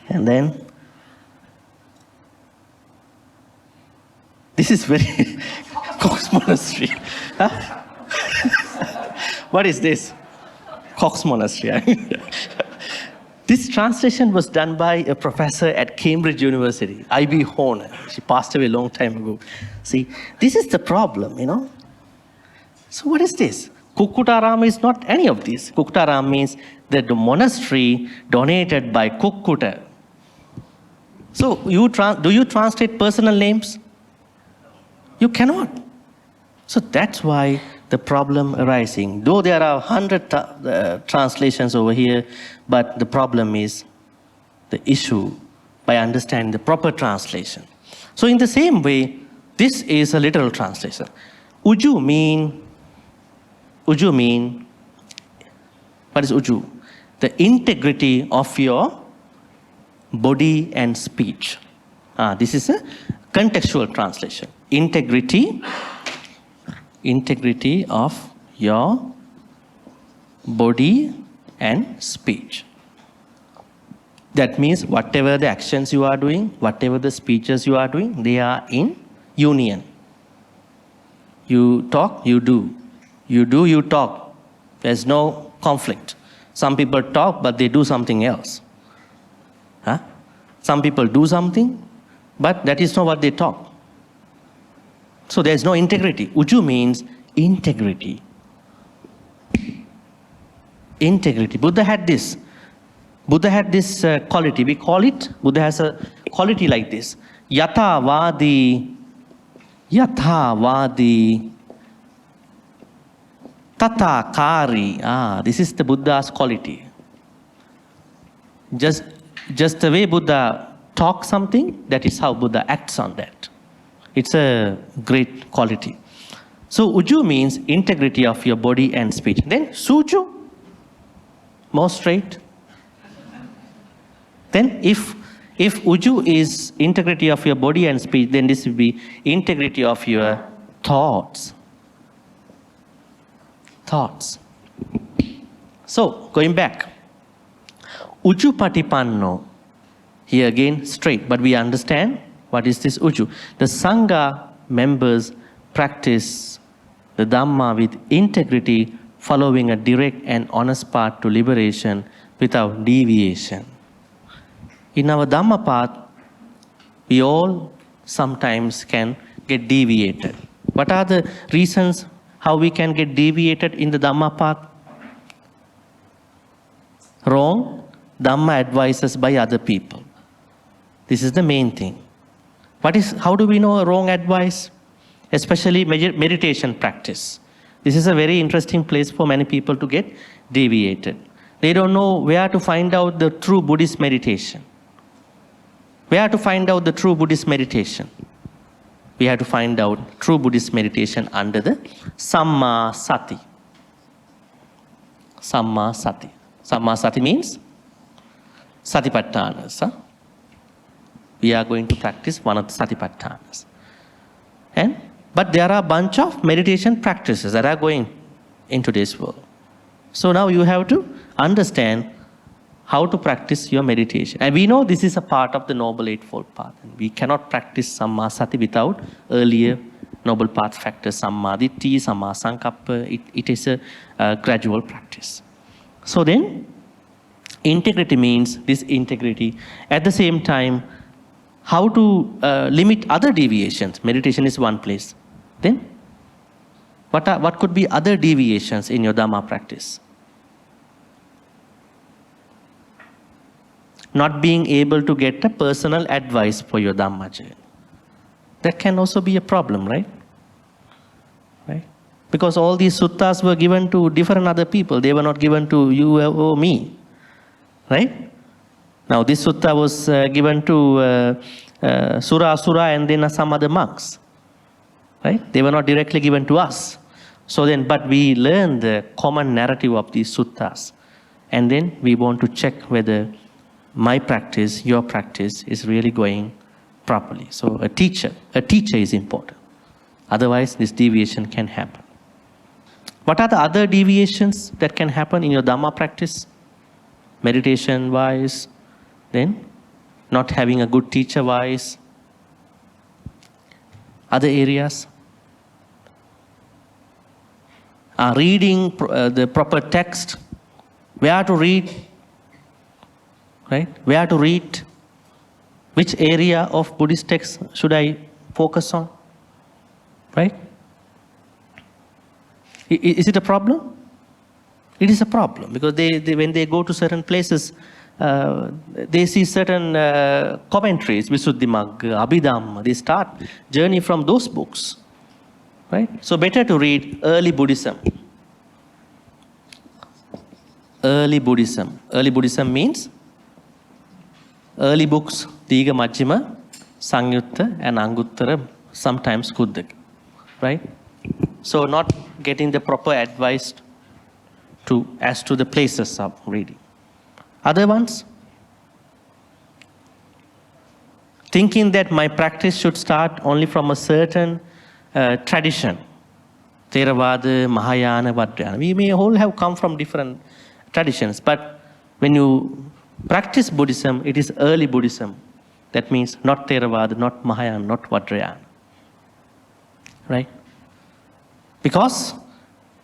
And then this is very Cox Monastery. What is this? Cox Monastery. This translation was done by a professor at Cambridge University, I.B. Horner. She passed away a long time ago. See, this is the problem, So what is this? Kukkutarama is not any of these. Kukkutarama means that the monastery donated by Kukkuta. So do you translate personal names? You cannot. So that's why the problem arising. Though there are 100 translations over here, but the problem is the issue by understanding the proper translation. So in the same way, this is a literal translation. Uju mean, what is uju? The integrity of your body and speech. This is a contextual translation. Integrity of your body and speech. That means whatever the actions you are doing, whatever the speeches you are doing, they are in union. You talk, you do. You do, you talk. There's no conflict. Some people talk, but they do something else. Huh? Some people do something, but that is not what they talk. So there's no integrity. Uju means integrity. Integrity. Buddha had this. Buddha had this quality. We call it, Buddha has a quality like this. Yathavadi, Yathavadi, Tathakari. This is the Buddha's quality. Just the way Buddha talks something, that is how Buddha acts on that. It's a great quality. So Uju means integrity of your body and speech. Then Suju, more straight. Then if Uju is integrity of your body and speech, then this will be integrity of your thoughts. Thoughts. So, going back. Uju Patipanno. Here again, straight. But we understand what is this Uju. The Sangha members practice the Dhamma with integrity, following a direct and honest path to liberation without deviation. In our Dhamma path, we all sometimes can get deviated. What are the reasons how we can get deviated in the Dhamma path? Wrong Dhamma advices by other people. This is the main thing. How do we know a wrong advice? Especially meditation practice. This is a very interesting place for many people to get deviated. They don't know where to find out the true Buddhist meditation. Where to find out the true Buddhist meditation? We have to find out true Buddhist meditation under the Samma Sati. Samma Sati. Samma Sati means Satipatthanas. Huh? We are going to practice one of the Satipatthanas. But there are a bunch of meditation practices that are going in today's world. So now you have to understand how to practice your meditation. And we know this is a part of the Noble Eightfold Path. And we cannot practice Samma Sati without earlier Noble Path factors, Samma Ditti, Samma Sankappa. It is a gradual practice. So then, integrity means this integrity. At the same time, how to limit other deviations. Meditation is one place. Then, what could be other deviations in your Dhamma practice? Not being able to get a personal advice for your Dhamma journey. That can also be a problem, right? Right? Because all these suttas were given to different other people. They were not given to you or me. Right? Now this sutta was given to Sura and then some other monks. Right? They were not directly given to us. So then, but we learn the common narrative of these suttas. And then we want to check whether my practice, your practice is really going properly. So a teacher is important. Otherwise, this deviation can happen. What are the other deviations that can happen in your Dhamma practice? Meditation-wise, then not having a good teacher-wise. Other areas. Reading the proper text. Where to read. Right? Where to read? Which area of Buddhist text should I focus on? Right? Is it a problem? It is a problem because when they go to certain places, they see certain commentaries, Visuddhimagga, Abhidhamma. They start journey from those books. Right? So better to read early Buddhism. Early Buddhism. Early Buddhism means early books, Diga Majjhima, Sangyutta and Anguttara, sometimes Kuddaka. Right? So not getting the proper advice as to the places of reading. Other ones? Thinking that my practice should start only from a certain tradition. Theravada, Mahayana, Vajrayana. We may all have come from different traditions, but when you practice Buddhism, it is early Buddhism. That means not Theravada, not Mahayana, not Vajrayana. Right? Because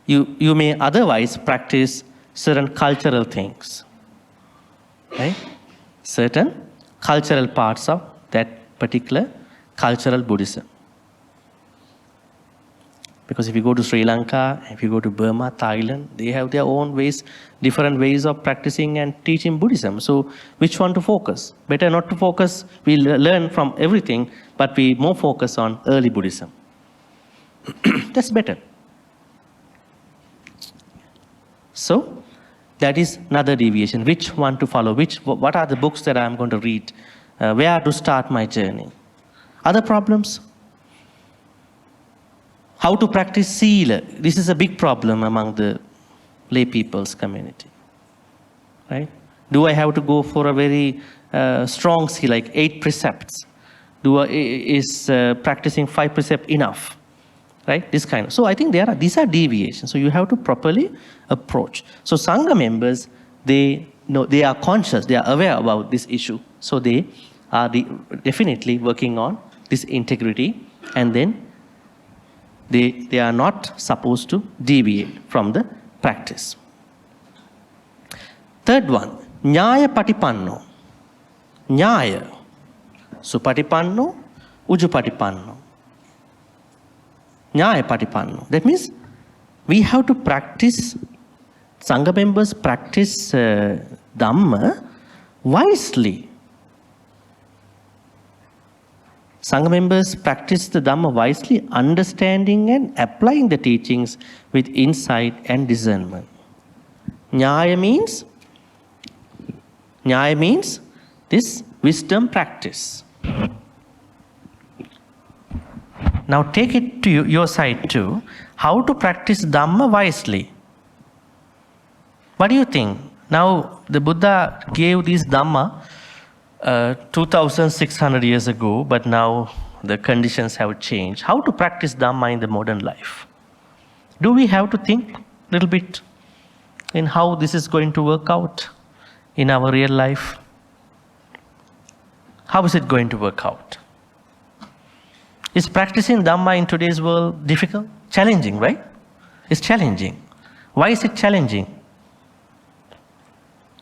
you may otherwise practice certain cultural things, right? Certain cultural parts of that particular cultural Buddhism. Because if you go to Sri Lanka, if you go to Burma, Thailand, they have their own ways, different ways of practicing and teaching Buddhism. So which one to focus? Better not to focus. We learn from everything, but we more focus on early Buddhism. That's better. So that is another deviation. Which one to follow? What are the books that I'm going to read? Where to start my journey? Other problems? How to practice Sila. This is a big problem among the lay people's community. Right? Do I have to go for a very strong Sila, like 8 precepts? Is practicing 5 precepts enough? Right? This kind of. So I think these are deviations. So you have to properly approach. So Sangha members, they are conscious, they are aware about this issue. So they are definitely working on this integrity, and then they are not supposed to deviate from the practice. Third one, Nyaya Patipanno. Nyaya. Supatipanno, Ujupatipanno. Nyaya Patipanno. That means we have to practice, Sangha members practice Dhamma wisely. Sangha members practice the Dhamma wisely, understanding and applying the teachings with insight and discernment. Nyaya means this wisdom practice. Now take it to your side too. How to practice Dhamma wisely? What do you think? Now the Buddha gave this Dhamma 2,600 years ago, but now the conditions have changed. How to practice Dhamma in the modern life? Do we have to think a little bit in how this is going to work out in our real life? How is it going to work out? Is practicing Dhamma in today's world difficult? Challenging, right? It's challenging. Why is it challenging?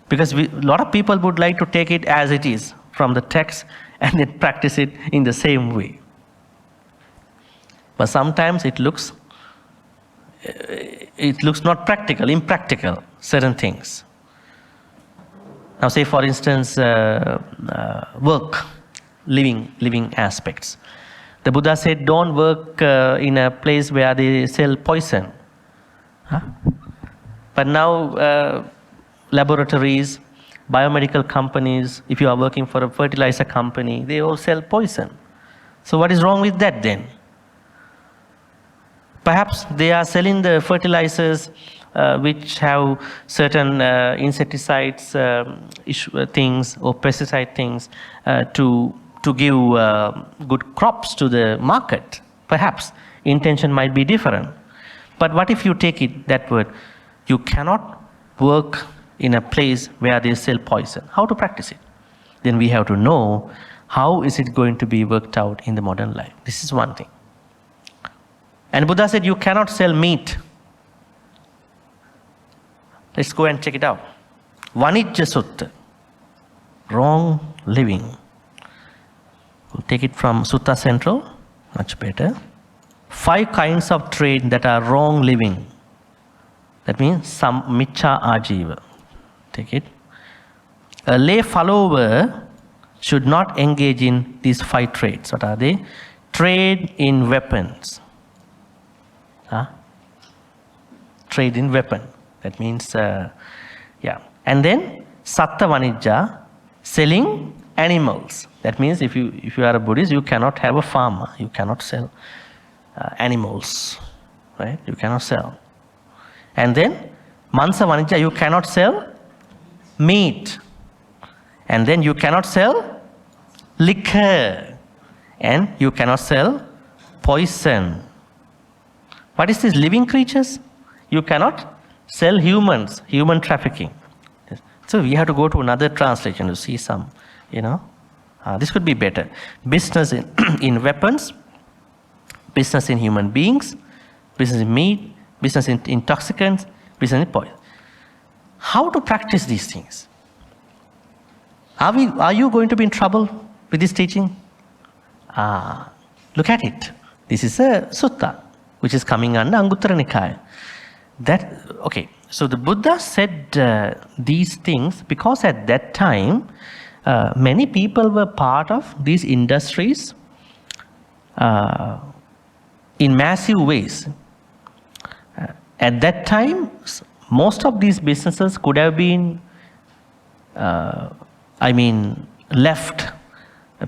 Because a lot of people would like to take it as it is from the text and then practice it in the same way. But sometimes it looks not practical, impractical, certain things. Now say for instance, work, living aspects. The Buddha said don't work in a place where they sell poison. Huh? But now laboratories, biomedical companies, if you are working for a fertilizer company, they all sell poison. So what is wrong with that then? Perhaps they are selling the fertilizers which have certain insecticides things or pesticide things to give good crops to the market. Perhaps intention might be different. But what if you take it that word? You cannot work in a place where they sell poison. How to practice it? Then we have to know how is it going to be worked out in the modern life. This is one thing. And Buddha said you cannot sell meat. Let's go and check it out. Dhajjha Sutta. Wrong living. We'll take it from Sutta Central. Much better. 5 kinds of trade that are wrong living. That means some miccha ajiva. Take it. A lay follower should not engage in these 5 trades. What are they? Trade in weapons. Trade in weapon. That means, yeah. And then satta vanijja, selling animals. That means if you are a Buddhist, you cannot have a farm. You cannot sell animals, right? You cannot sell. And then mansa vanijja, you cannot sell meat. And then you cannot sell liquor. And you cannot sell poison. What is this? Living creatures? You cannot sell humans, human trafficking. So we have to go to another translation to see some, this could be better. Business in weapons, business in human beings, business in meat, business in intoxicants, business in poison. How to practice these things? Are you going to be in trouble with this teaching? Look at it. This is a sutta, which is coming under Anguttara Nikaya. So the Buddha said these things because at that time, many people were part of these industries in massive ways. At that time, most of these businesses could have been, left.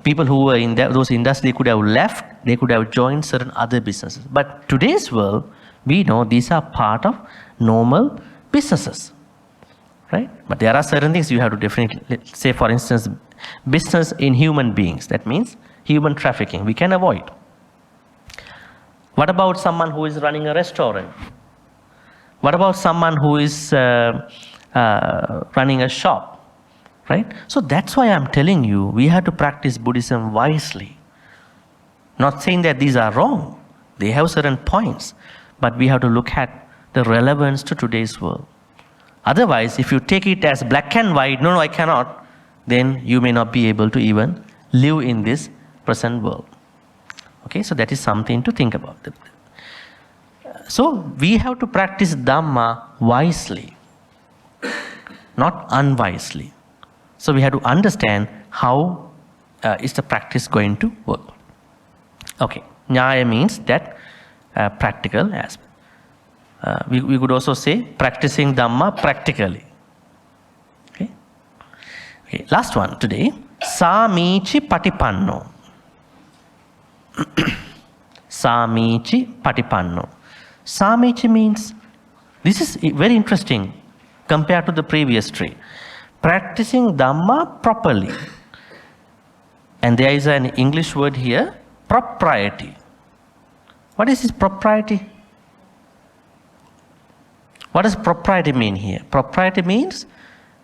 People who were in those industries, they could have left, they could have joined certain other businesses. But today's world, we know these are part of normal businesses, right? But there are certain things you have to definitely, say for instance, business in human beings. That means human trafficking, we can avoid. What about someone who is running a restaurant? What about someone who is running a shop? Right? So that's why I'm telling you, we have to practice Buddhism wisely. Not saying that these are wrong. They have certain points. But we have to look at the relevance to today's world. Otherwise, if you take it as black and white, no, I cannot, then you may not be able to even live in this present world. Okay, so that is something to think about. So we have to practice Dhamma wisely, not unwisely. So we have to understand how is the practice going to work. Okay, Nyaya means that practical aspect. We could also say practicing Dhamma practically. Okay. Last one today. Samichi Patipanno. Samichi Patipanno. Samichi means, this is very interesting compared to the previous tree. Practicing Dhamma properly. And there is an English word here, propriety. What is this propriety? What does propriety mean here? Propriety means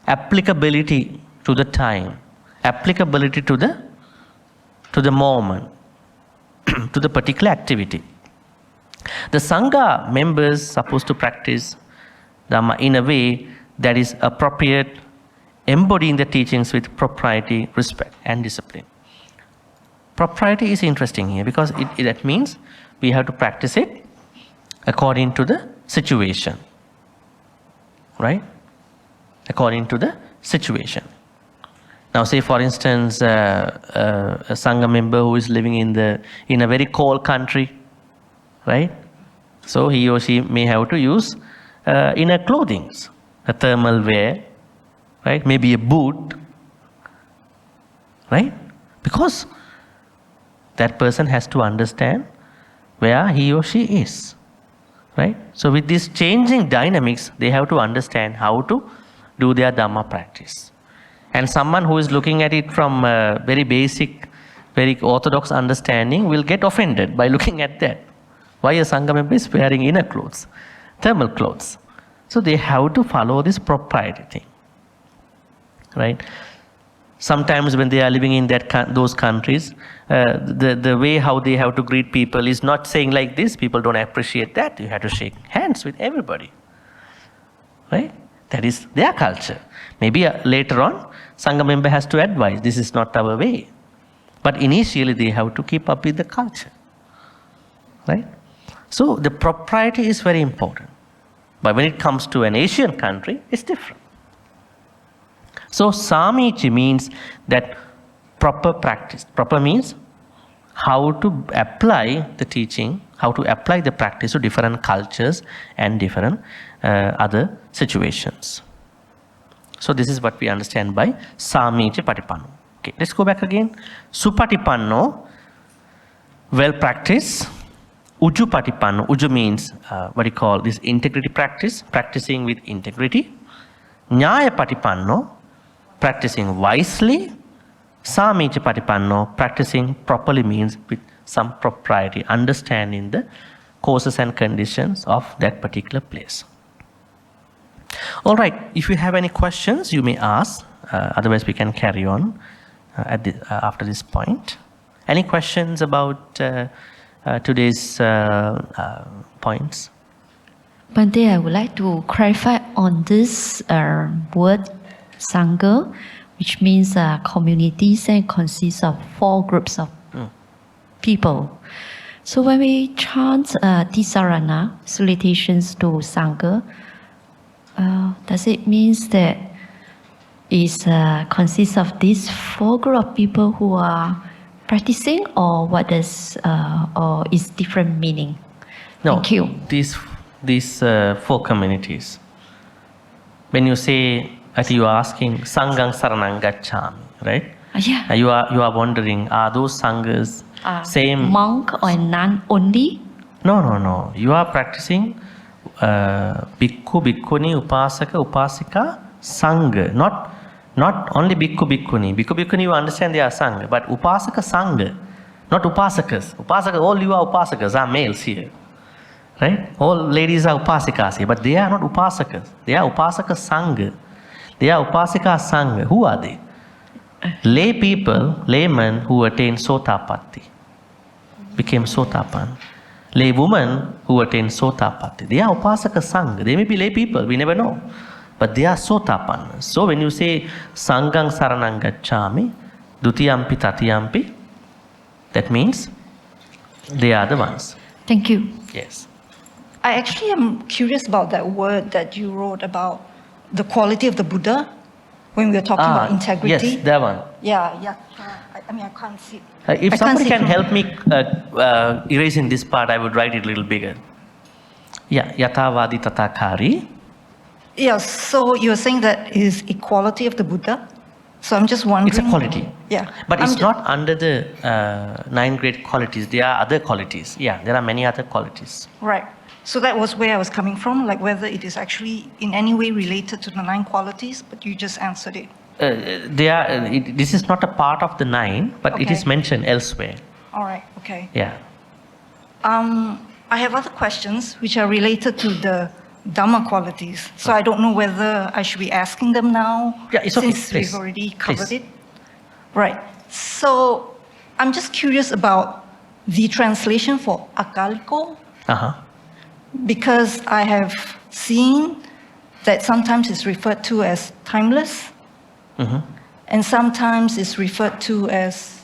applicability to the time, applicability to the moment, to the particular activity. The Sangha members supposed to practice Dhamma in a way that is appropriate, embodying the teachings with propriety, respect, and discipline. Propriety is interesting here because that means we have to practice it according to the situation. Right? According to the situation. Now, say for instance, a Sangha member who is living in a very cold country, right? So he or she may have to use inner clothing, a thermal wear, right? Maybe a boot, right? Because that person has to understand where he or she is, right? So with these changing dynamics, they have to understand how to do their Dhamma practice. And someone who is looking at it from a very basic, very orthodox understanding will get offended by looking at that. Why a Sangha member is wearing inner clothes, thermal clothes? So they have to follow this propriety thing, right? Sometimes when they are living in those countries, the way how they have to greet people is not saying like this. People don't appreciate that. You have to shake hands with everybody, right? That is their culture. Maybe later on, Sangha member has to advise, this is not our way. But initially they have to keep up with the culture, right? So the propriety is very important. But when it comes to an Asian country, it's different. So Samichi means that proper practice. Proper means how to apply the teaching, how to apply the practice to different cultures and different other situations. So this is what we understand by Samichi Patipanno. Okay, let's go back again. Supatipanno, well practiced. Uju Patipanno. Uju means what you call this integrity practice, practicing with integrity. Nyaya Patipanno, practicing wisely. Samichi Patipanno, practicing properly means with some propriety, understanding the causes and conditions of that particular place. All right, if you have any questions, you may ask. Otherwise, we can carry on after this point. Any questions about today's points. Bhante, I would like to clarify on this word Sangha, which means communities and consists of 4 groups of people. So when we chant Tisarana, salutations to Sangha, does it mean that it consists of these 4 groups of people who are practicing, or what does, or is different meaning? No, Thank you. These 4 communities. When you say, I think you are asking Sanghang Saranang Gacchami, right? Yeah. You are wondering, are those sanghas same? Monk or nun only? No. You are practicing bhikkhu, bhikkhuni, upasaka, upasika, sangha. Not only bhikkhu, bhikkhuni. Bhikkhu, bhikkhuni, you understand they are sangha, but upasaka, sangha, not upasakas. Upasaka, all you are upasakas are males here. Right? All ladies are upasikas here, but they are not upasakas. They are upasaka sangha. They are upasika sangha. Who are they? Lay people, laymen who attained sotapatti, became sotapan. Lay women who attained sotapatti. They are upasaka sangha. They may be lay people, we never know. But they are sotapan. So when you say sanghang saranang gacchami, dutiyampi tatiyampi, that means they are the ones. Thank you. Yes. I actually am curious about that word that you wrote about the quality of the Buddha when we were talking about integrity. Yes, that one. Yeah. I mean, I can't see. If somebody can help me erasing this part, I would write it a little bigger. Yeah, yathavadi tathakari. Yes, so you're saying that is equality of the Buddha? So I'm just wondering. It's a quality. Yeah. But it's not under the 9 great qualities. There are other qualities. Yeah, there are many other qualities. Right. So that was where I was coming from, like whether it is actually in any way related to the 9 qualities, but you just answered it. This is not a part of the 9, but it is mentioned elsewhere. All right, okay. Yeah. I have other questions which are related to the Dhamma qualities. So I don't know whether I should be asking them now, Yeah, it's okay. since Please. we've already covered Please. it. Right. So I'm just curious about the translation for akaliko, because I have seen that sometimes it's referred to as timeless, and sometimes it's referred to as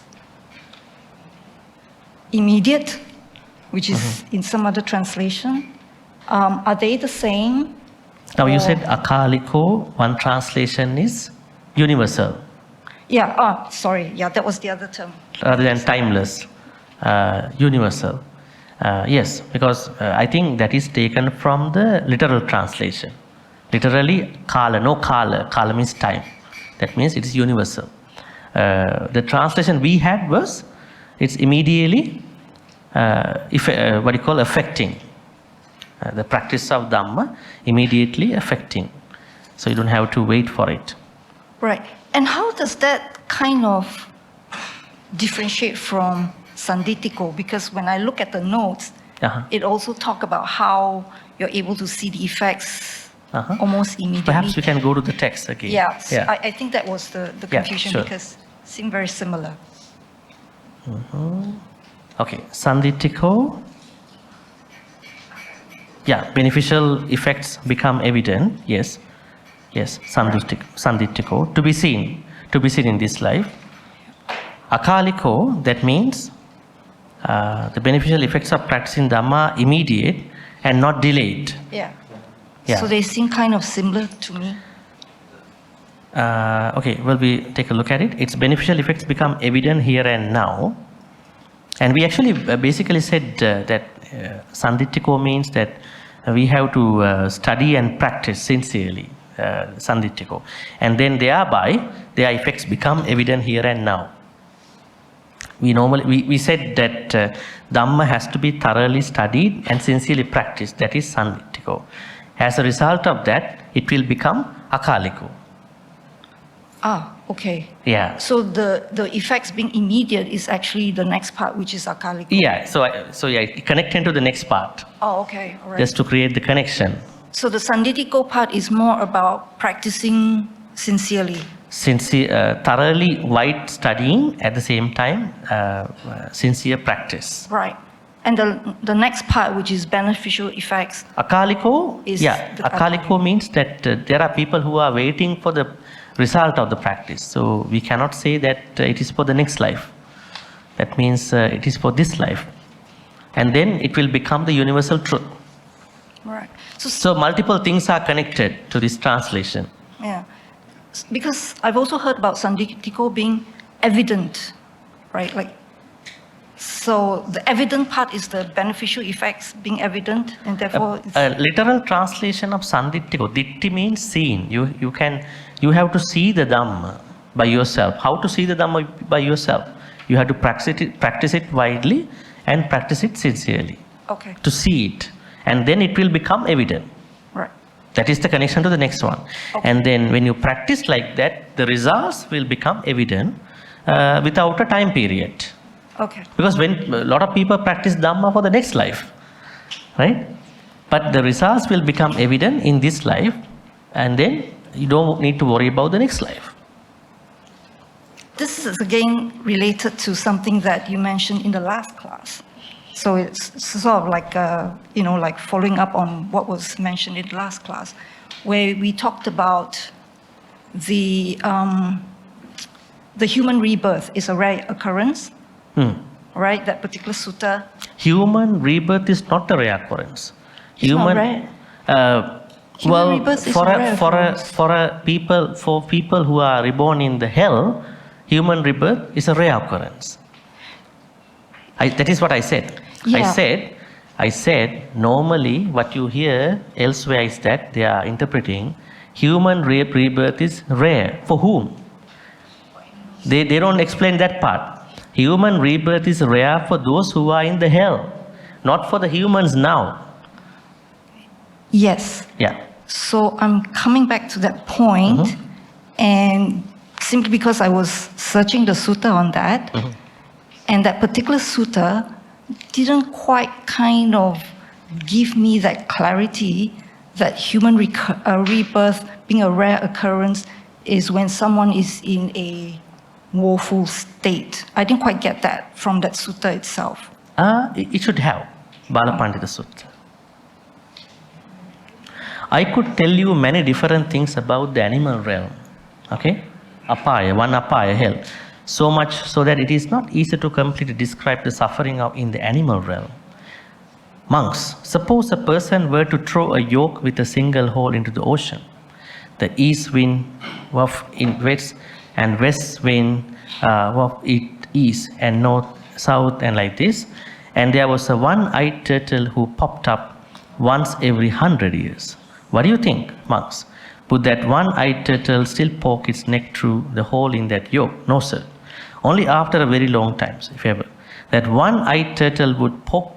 immediate, which is in some other translation. Are they the same? Now you said akaliko, one translation is universal. Yeah, sorry. Yeah, that was the other term. Rather than timeless, universal. Yes, because I think that is taken from the literal translation. Literally, kala, no kala. Kala means time. That means it is universal. The translation we had was, it's immediately, affecting. The practice of Dhamma, immediately affecting. So you don't have to wait for it. Right. And how does that kind of differentiate from Sanditiko? Because when I look at the notes, it also talk about how you're able to see the effects almost immediately. Perhaps we can go to the text again. Yeah, so I think that was the confusion, sure. because it seemed very similar. Okay, Sanditiko. Yeah, beneficial effects become evident. Yes, Sanditiko, to be seen in this life. Akaliko, that means the beneficial effects of practicing Dhamma immediate and not delayed. Yeah. Yeah. So they seem kind of similar to me. Okay, well, we take a look at it. Its beneficial effects become evident here and now. And we actually basically said that Sanditiko means that we have to study and practice sincerely, Sanditiko. And then thereby, their effects become evident here and now. We said that Dhamma has to be thoroughly studied and sincerely practiced. That is Sanditiko. As a result of that, it will become Akaliko. Ah, okay. Yeah. So the effects being immediate is actually the next part, which is akaliko. Yeah. So connecting to the next part. Oh, okay. All right. Just to create the connection. So the Sanditiko part is more about practicing sincerely. Thoroughly wide studying at the same time, sincere practice. Right. And the next part, which is beneficial effects. Akaliko, is Akaliko means that there are people who are waiting for the result of the practice. So we cannot say that it is for the next life. That means it is for this life. And then it will become the universal truth. Right. So multiple things are connected to this translation. Yeah. Because I've also heard about Sanditiko being evident, right? Like, so the evident part is the beneficial effects being evident, and therefore a literal translation of Sanditiko, Ditti means seen. You have to see the Dhamma by yourself. How to see the Dhamma by yourself? You have to practice it widely and practice it sincerely. Okay. To see it, and then it will become evident. Right. That is the connection to the next one. Okay. And then when you practice like that, the results will become evident without a time period. Okay. Because when a lot of people practice Dhamma for the next life, right? But the results will become evident in this life, and then you don't need to worry about the next life. This is again related to something that you mentioned in the last class. So it's sort of like, like following up on what was mentioned in the last class, where we talked about the human rebirth is a rare occurrence. Right, that particular sutta. Human rebirth is not a rare occurrence. Human rebirth is for people who are reborn in the hell, human rebirth is a rare occurrence. That is what I said. Yeah. I said normally what you hear elsewhere is that they are interpreting human rebirth is rare. For whom? They don't explain that part. Human rebirth is rare for those who are in the hell, not for the humans now. Yes. Yeah. So I'm coming back to that point, and simply because I was searching the sutta on that, and that particular sutta didn't quite kind of give me that clarity that human rebirth being a rare occurrence is when someone is in a woeful state. I didn't quite get that from that sutta itself. It should have Balapandita Sutta. I could tell you many different things about the animal realm. Okay? Apaya, hell. So much so that it is not easy to completely describe the suffering in the animal realm. Monks, suppose a person were to throw a yoke with a single hole into the ocean. The east wind wafts in west, and west wind wafts it east and north, south, and like this. And there was a one-eyed turtle who popped up once every 100 years. What do you think, monks? Would that one-eyed turtle still poke its neck through the hole in that yoke? No, sir. Only after a very long time, if ever. That one-eyed turtle would poke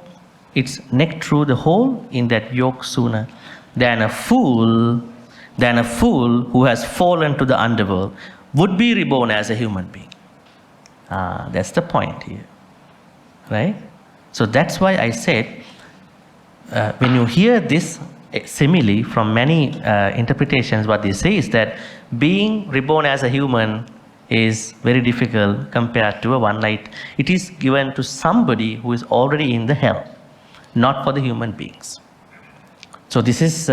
its neck through the hole in that yoke sooner than a fool who has fallen to the underworld would be reborn as a human being. That's the point here, right? So that's why I said, when you hear this simile from many interpretations, what they say is that being reborn as a human is very difficult compared to a one night. It is given to somebody who is already in the hell, not for the human beings. So this is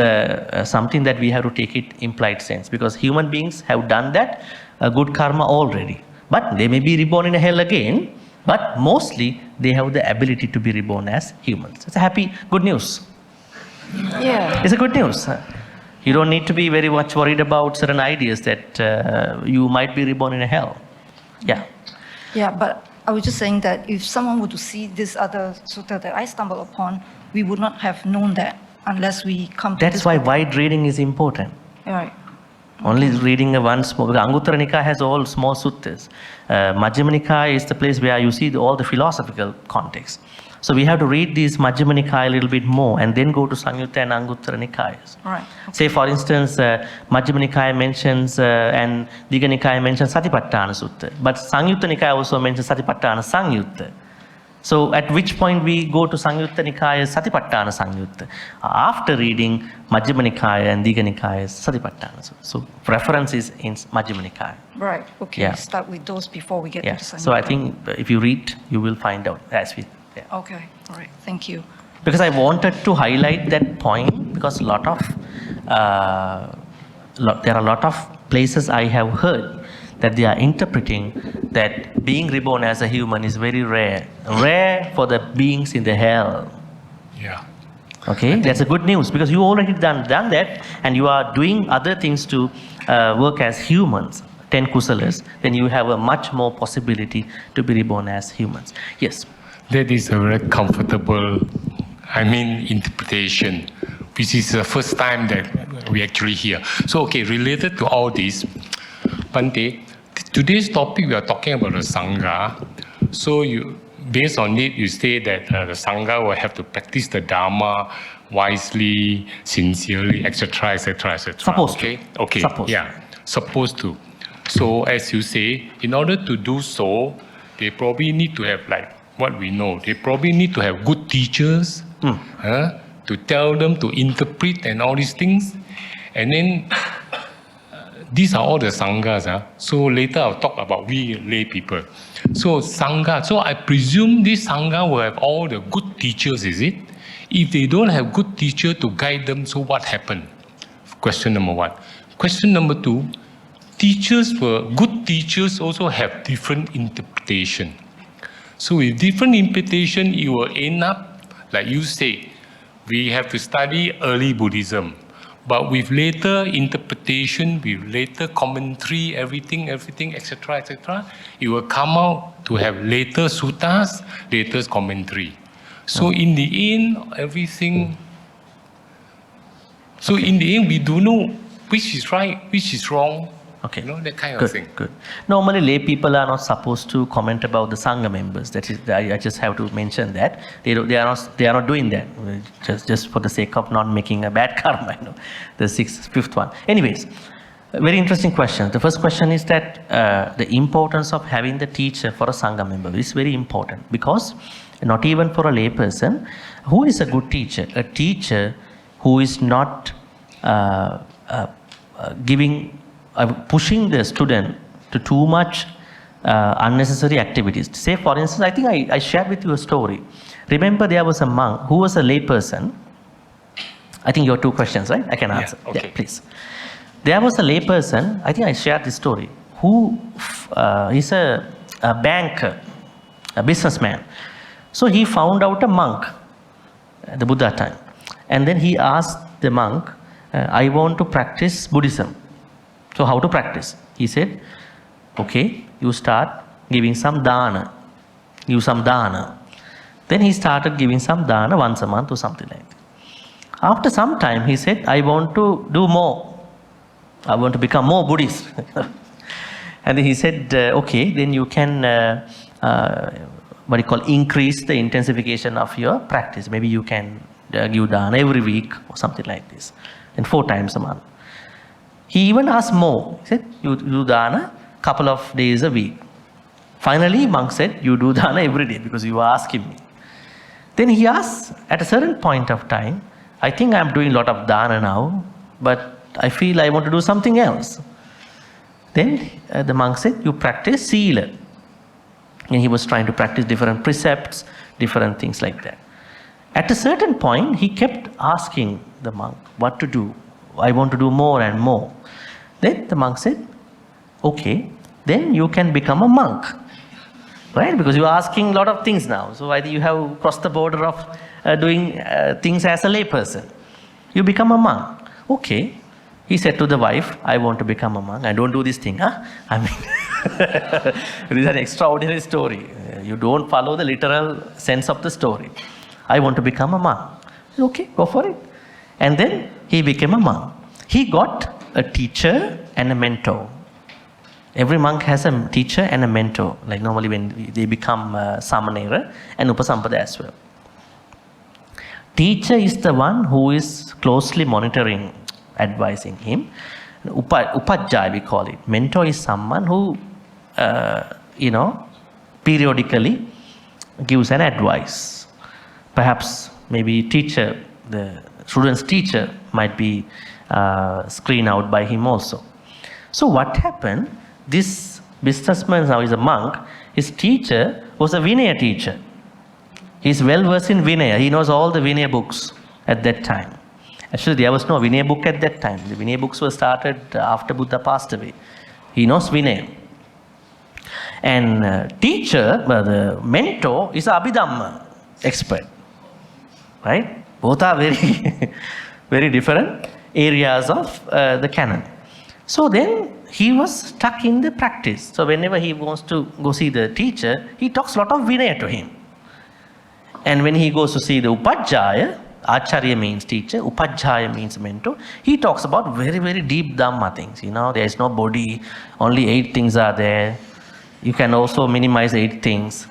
something that we have to take it implied sense, because human beings have done that good karma already. But they may be reborn in a hell again, but mostly they have the ability to be reborn as humans. It's a good news. Yeah. It's a good news. You don't need to be very much worried about certain ideas that you might be reborn in a hell. Yeah. Yeah, but I was just saying that if someone were to see this other sutta that I stumbled upon, we would not have known that unless we come to That's this why particular- wide reading is important. Right. Only reading one small, Anguttara Nikaya has all small suttas. Majjhima Nikaya is the place where you see all the philosophical context. So we have to read these Majjhima Nikaya a little bit more and then go to Samyutta and Anguttara Nikayas. Right. Say for instance, Majjhima Nikaya mentions and Digha Nikaya mentions Satipatthana Sutta. But Samyutta Nikaya also mentions Satipatthana Samyutta. So at which point we go to Samyutta Nikaya's Satipatthana Samyutta? After reading Majjhima Nikaya and Digha Nikaya's Satipatthana. So preference is in Majjhima Nikaya. Right. Okay. Yeah. Start with those before we get to the Samyutta. So I think if you read, you will find out as we Yeah. Okay, all right, thank you. Because I wanted to highlight that point because there are a lot of places I have heard that they are interpreting that being reborn as a human is very rare for the beings in the hell. Yeah. Okay, that's a good news because you already done that and you are doing other things to work as humans, 10 kusalas, then you have a much more possibility to be reborn as humans. Yes. That is a very comfortable, interpretation, which is the first time that we actually hear. So, okay, related to all this, Bhante, today's topic we are talking about the Sangha. So, based on it, you say that the Sangha will have to practice the Dharma wisely, sincerely, etc., etc., etc. Supposed to. Okay. Supposed Yeah. Supposed to. So, as you say, in order to do so, they probably need to have what we know. They probably need to have good teachers to tell them to interpret and all these things. And then these are all the Sanghas. So later I'll talk about we lay people. So Sangha. So I presume this Sangha will have all the good teachers, is it? If they don't have good teacher to guide them, so what happened? Question number one. Question number two, good teachers also have different interpretation. So with different interpretation, it will end up, like you say, we have to study early Buddhism. But with later interpretation, with later commentary, everything, etc., etc., it will come out to have later suttas, later commentary. So in the end, we don't know which is right, which is wrong. Okay. That kind of thing. Good. Normally, lay people are not supposed to comment about the Sangha members. That is, I just have to mention that they are not doing that just for the sake of not making a bad karma. The fifth one. Anyways, very interesting question. The first question is that the importance of having the teacher for a Sangha member is very important because not even for a lay person, who is a good teacher? A teacher who is not pushing the student to too much unnecessary activities. Say, for instance, I think I shared with you a story. Remember, there was a monk who was a lay person. I think your two questions, right? I can answer. Yeah, okay. Yeah, please. There was a lay person, I think I shared this story, who is a banker, a businessman. So he found out a monk at the Buddha time. And then he asked the monk, I want to practice Buddhism. So how to practice? He said, okay, you start giving some dana. Give some dana. Then he started giving some dana once a month or something like that. After some time, he said, I want to do more. I want to become more Buddhist. And then he said, okay, then you can, increase the intensification of your practice. Maybe you can give dana every week or something like this. And 4 times a month. He even asked more. He said, you do dana couple of days a week. Finally, monk said, you do dana every day because you are asking me. Then he asked, at a certain point of time, I think I'm doing a lot of dana now, but I feel I want to do something else. Then the monk said, you practice sila. And he was trying to practice different precepts, different things like that. At a certain point, he kept asking the monk what to do. I want to do more and more. Then the monk said, okay, then you can become a monk. Right? Because you are asking a lot of things now. So I think you have crossed the border of doing things as a layperson. You become a monk. Okay. He said to the wife, I want to become a monk. I don't do this thing. Huh? I mean, it is an extraordinary story. You don't follow the literal sense of the story. I want to become a monk. Okay, go for it. And then he became a monk. He got a teacher and a mentor. Every monk has a teacher and a mentor. Like normally when they become Samanera and Upasampada as well. Teacher is the one who is closely monitoring, advising him. Upajjaya we call it. Mentor is someone who, periodically gives an advice. Perhaps maybe teacher, the student's teacher might be screened out by him also. So what happened? This businessman now is a monk. His teacher was a Vinaya teacher. He's well versed in Vinaya. He knows all the Vinaya books at that time. Actually, there was no Vinaya book at that time. The Vinaya books were started after Buddha passed away. He knows Vinaya. And teacher, the mentor, is an Abhidhamma expert. Right? Both are very, very different areas of the canon. So then he was stuck in the practice. So whenever he wants to go see the teacher, he talks a lot of Vinaya to him. And when he goes to see the Upajjhaya, Acharya means teacher, Upajjhaya means mentor, he talks about very, very deep Dhamma things. You know, there is no body, only 8 things are there. You can also minimize 8 things.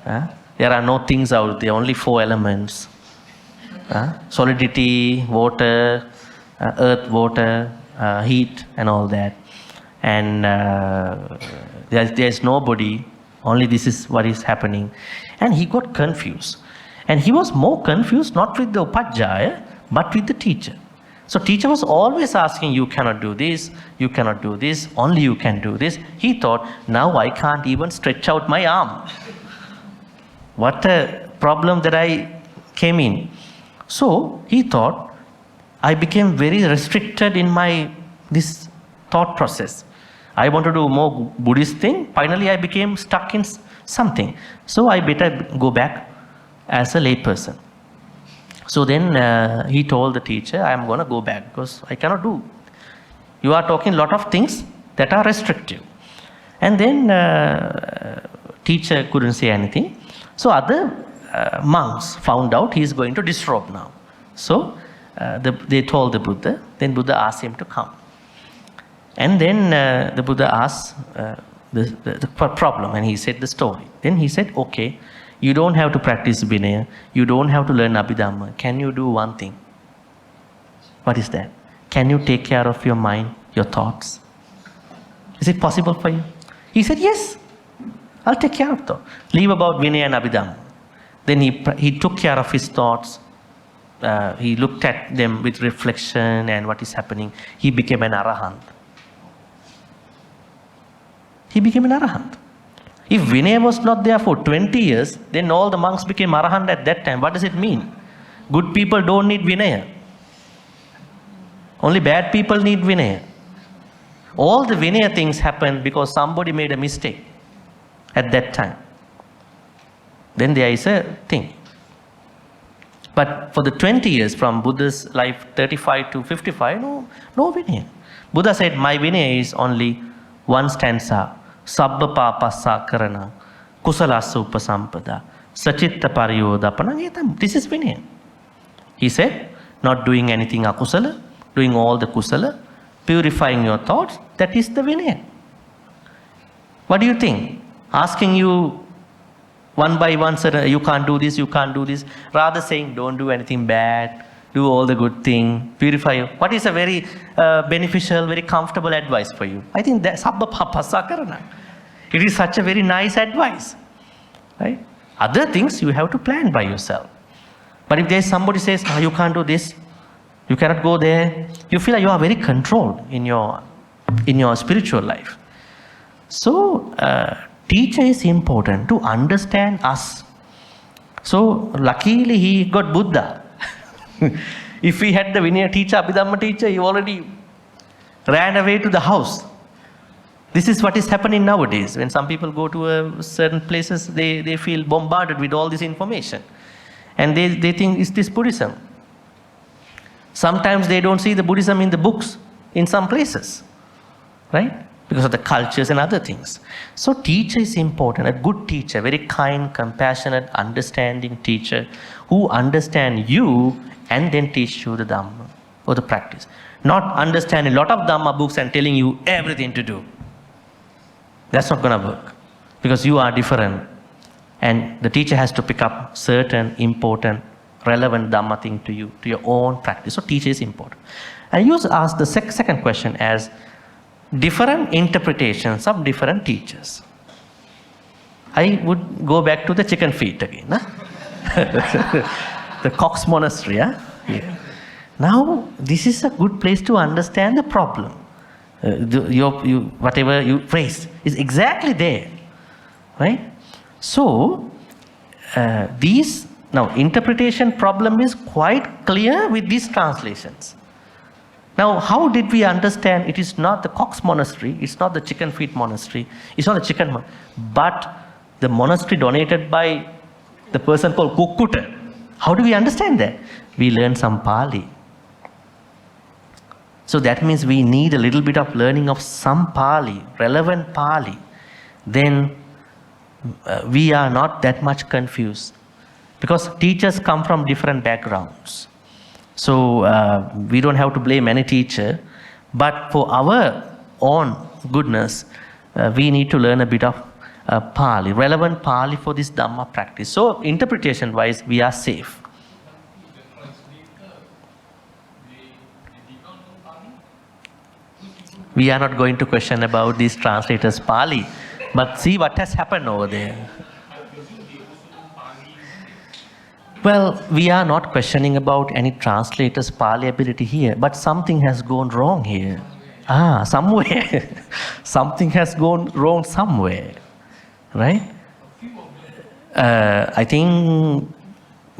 There are no things out there, only 4 elements. Solidity, water, earth, water, heat, and all that. And there is nobody, only this is what is happening. And he got confused. And he was more confused not with the Upajjhaya, but with the teacher. So teacher was always asking, you cannot do this, you cannot do this, only you can do this. He thought, now I can't even stretch out my arm. What a problem that I came in. So he thought, I became very restricted in this thought process. I want to do more Buddhist thing. Finally, I became stuck in something. So I better go back as a lay person. So then he told the teacher, I am going to go back because I cannot do. You are talking a lot of things that are restrictive. And then teacher couldn't say anything. So other monks found out he is going to disrobe now. So they told the Buddha. Then Buddha asked him to come. And then the Buddha asked the problem, and he said the story. Then he said, okay, you don't have to practice Vinaya, you don't have to learn Abhidhamma. Can you do one thing? What is that? Can you take care of your mind, your thoughts? Is it possible for you? He said, yes, I'll take care of them. Leave about Vinaya and Abhidhamma. Then he took care of his thoughts. He looked at them with reflection and what is happening. He became an Arahant. He became an Arahant. If Vinaya was not there for 20 years, then all the monks became Arahant at that time. What does it mean? Good people don't need Vinaya. Only bad people need Vinaya. All the Vinaya things happened because somebody made a mistake at that time. Then there is a thing. But for the 20 years from Buddha's life, 35 to 55, no Vinaya. Buddha said, my Vinaya is only one stanza. Sabba papasa karana, kusalasa upasampada, sachitta pariyodapana. This is Vinaya. He said, not doing anything akusala, doing all the kusala, purifying your thoughts, that is the Vinaya. What do you think? Asking you one by one, sir, you can't do this, you can't do this. Rather saying, don't do anything bad, do all the good thing, purify you. What is a very beneficial, very comfortable advice for you? I think that's Sabba Papasa Karana. It is such a very nice advice. Right? Other things you have to plan by yourself. But if there is somebody says, oh, you can't do this, you cannot go there, you feel like you are very controlled in your spiritual life. So, teacher is important to understand us. So, luckily he got Buddha. If he had the Vinaya teacher, Abhidhamma teacher, he already ran away to the house. This is what is happening nowadays. When some people go to certain places, they feel bombarded with all this information. And they think, is this Buddhism? Sometimes they don't see the Buddhism in the books in some places. Right? Because of the cultures and other things. So teacher is important. A good teacher, very kind, compassionate, understanding teacher who understands you and then teach you the Dhamma or the practice. Not understanding a lot of Dhamma books and telling you everything to do. That's not going to work because you are different. And the teacher has to pick up certain important, relevant Dhamma thing to you, to your own practice. So teacher is important. And you ask the second question as different interpretations of different teachers. I would go back to the chicken feet again. The Cox Monastery. Yeah. Now, this is a good place to understand the problem. Whatever you phrase is exactly there. Right? So, these Now, interpretation problem is quite clear with these translations. Now, how did we understand it is not the Cox monastery, it's not the chicken feet monastery, it's not the chicken, but the monastery donated by the person called Kukkuta? How do we understand that? We learn some Pali. So that means we need a little bit of learning of some Pali, relevant Pali. Then we are not that much confused. Because teachers come from different backgrounds. So we don't have to blame any teacher. But for our own goodness, we need to learn a bit of Pali, relevant Pali for this Dhamma practice. So interpretation wise, we are safe. We are not going to question about these translators' Pali, but see what has happened over there. Well, we are not questioning about any translator's Pali ability here, but something has gone wrong here. Somewhere. Something has gone wrong somewhere, right? I think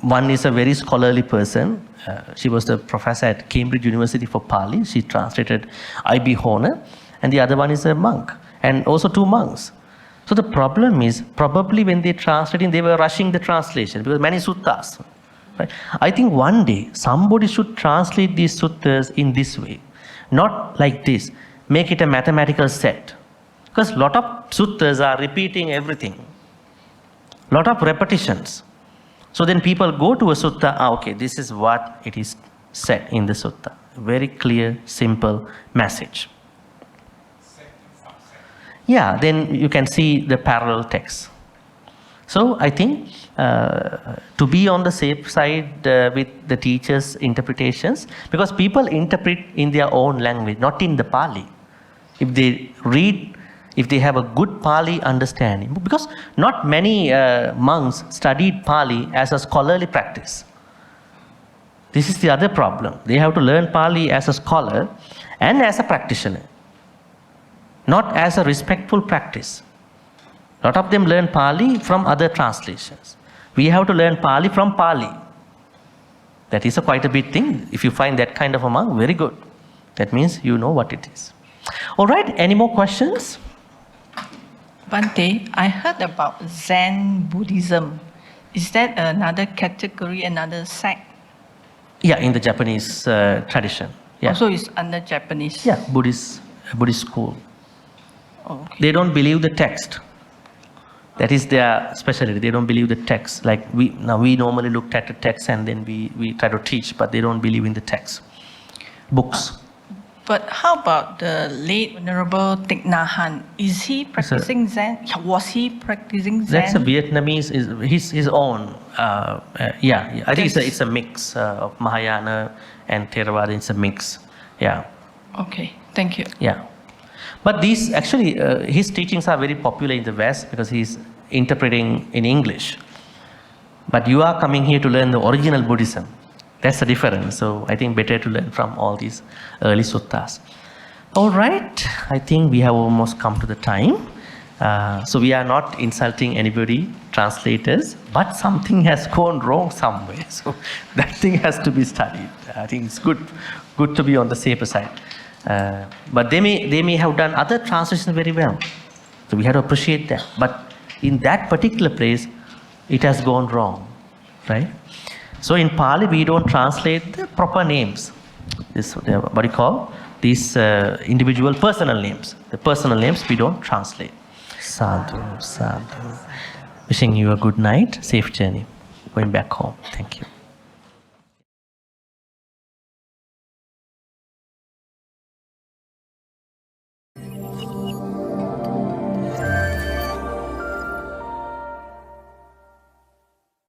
one is a very scholarly person. She was the professor at Cambridge University for Pali. She translated I.B. Horner. And the other one is a monk. And also 2 monks. So the problem is, probably when they translated, they were rushing the translation because many suttas. Right? I think one day, somebody should translate these suttas in this way. Not like this. Make it a mathematical set. Because a lot of suttas are repeating everything. A lot of repetitions. So then people go to a sutta, okay, this is what it is said in the sutta. Very clear, simple message. Yeah, then you can see the parallel text. So I think to be on the safe side with the teacher's interpretations, because people interpret in their own language, not in the Pali. If they read, if they have a good Pali understanding, because not many monks studied Pali as a scholarly practice. This is the other problem. They have to learn Pali as a scholar and as a practitioner, not as a respectful practice. A lot of them learn Pali from other translations. We have to learn Pali from Pali. That is quite a big thing. If you find that kind of a monk, very good. That means you know what it is. All right, any more questions? Bhante, I heard about Zen Buddhism. Is that another category, another sect? Yeah, in the Japanese tradition. Yeah. Also, it's under Japanese. Yeah, Buddhist school. Okay. They don't believe the text. That is their specialty. They don't believe the text. Like we normally looked at the text and then we try to teach, but they don't believe in the text. Books. But how about the late Venerable Thich Nhat Hanh? Is he practicing Zen? Was he practicing Zen? That's a Vietnamese, his own. Yeah, I think it's a mix of Mahayana and Theravada. It's a mix. Yeah. Okay, thank you. Yeah. But these, actually, his teachings are very popular in the West because he's interpreting in English. But you are coming here to learn the original Buddhism. That's the difference. So I think better to learn from all these early suttas. All right, I think we have almost come to the time. So we are not insulting anybody, translators, but something has gone wrong somewhere. So that thing has to be studied. I think it's good to be on the safer side. But they may have done other translations very well. So we have to appreciate that. But in that particular place, it has gone wrong, right? So in Pali, we don't translate the proper names. This, what do you call? These individual personal names. The personal names we don't translate. Sadhu, sadhu. Wishing you a good night, safe journey. Going back home. Thank you.